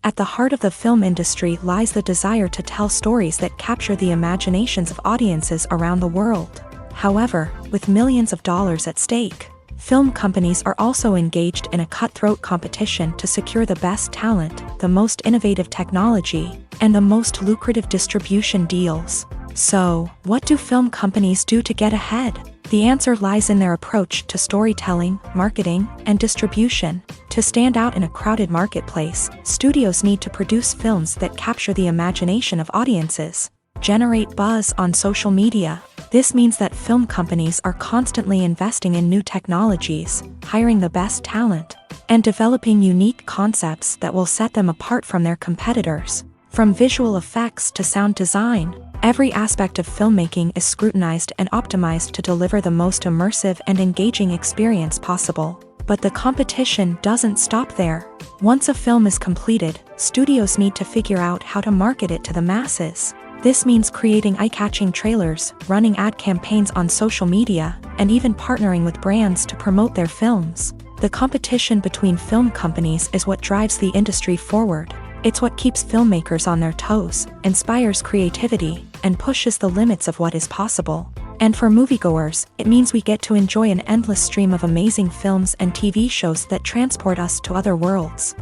At the heart of the film industry lies the desire to tell stories that capture the imaginations of audiences around the world. However, with millions of dollars at stake, film companies are also engaged in a cutthroat competition to secure the best talent, the most innovative technology, and the most lucrative distribution deals. So, what do film companies do to get ahead? The answer lies in their approach to storytelling, marketing, and distribution. To stand out in a crowded marketplace, studios need to produce films that capture the imagination of audiences, generate buzz on social media. This means that film companies are constantly investing in new technologies, hiring the best talent, and developing unique concepts that will set them apart from their competitors. From visual effects to sound design, every aspect of filmmaking is scrutinized and optimized to deliver the most immersive and engaging experience possible. But the competition doesn't stop there. Once a film is completed, studios need to figure out how to market it to the masses. This means creating eye-catching trailers, running ad campaigns on social media, and even partnering with brands to promote their films. The competition between film companies is what drives the industry forward. It's what keeps filmmakers on their toes, inspires creativity, and pushes the limits of what is possible. And for moviegoers, it means we get to enjoy an endless stream of amazing films and TV shows that transport us to other worlds.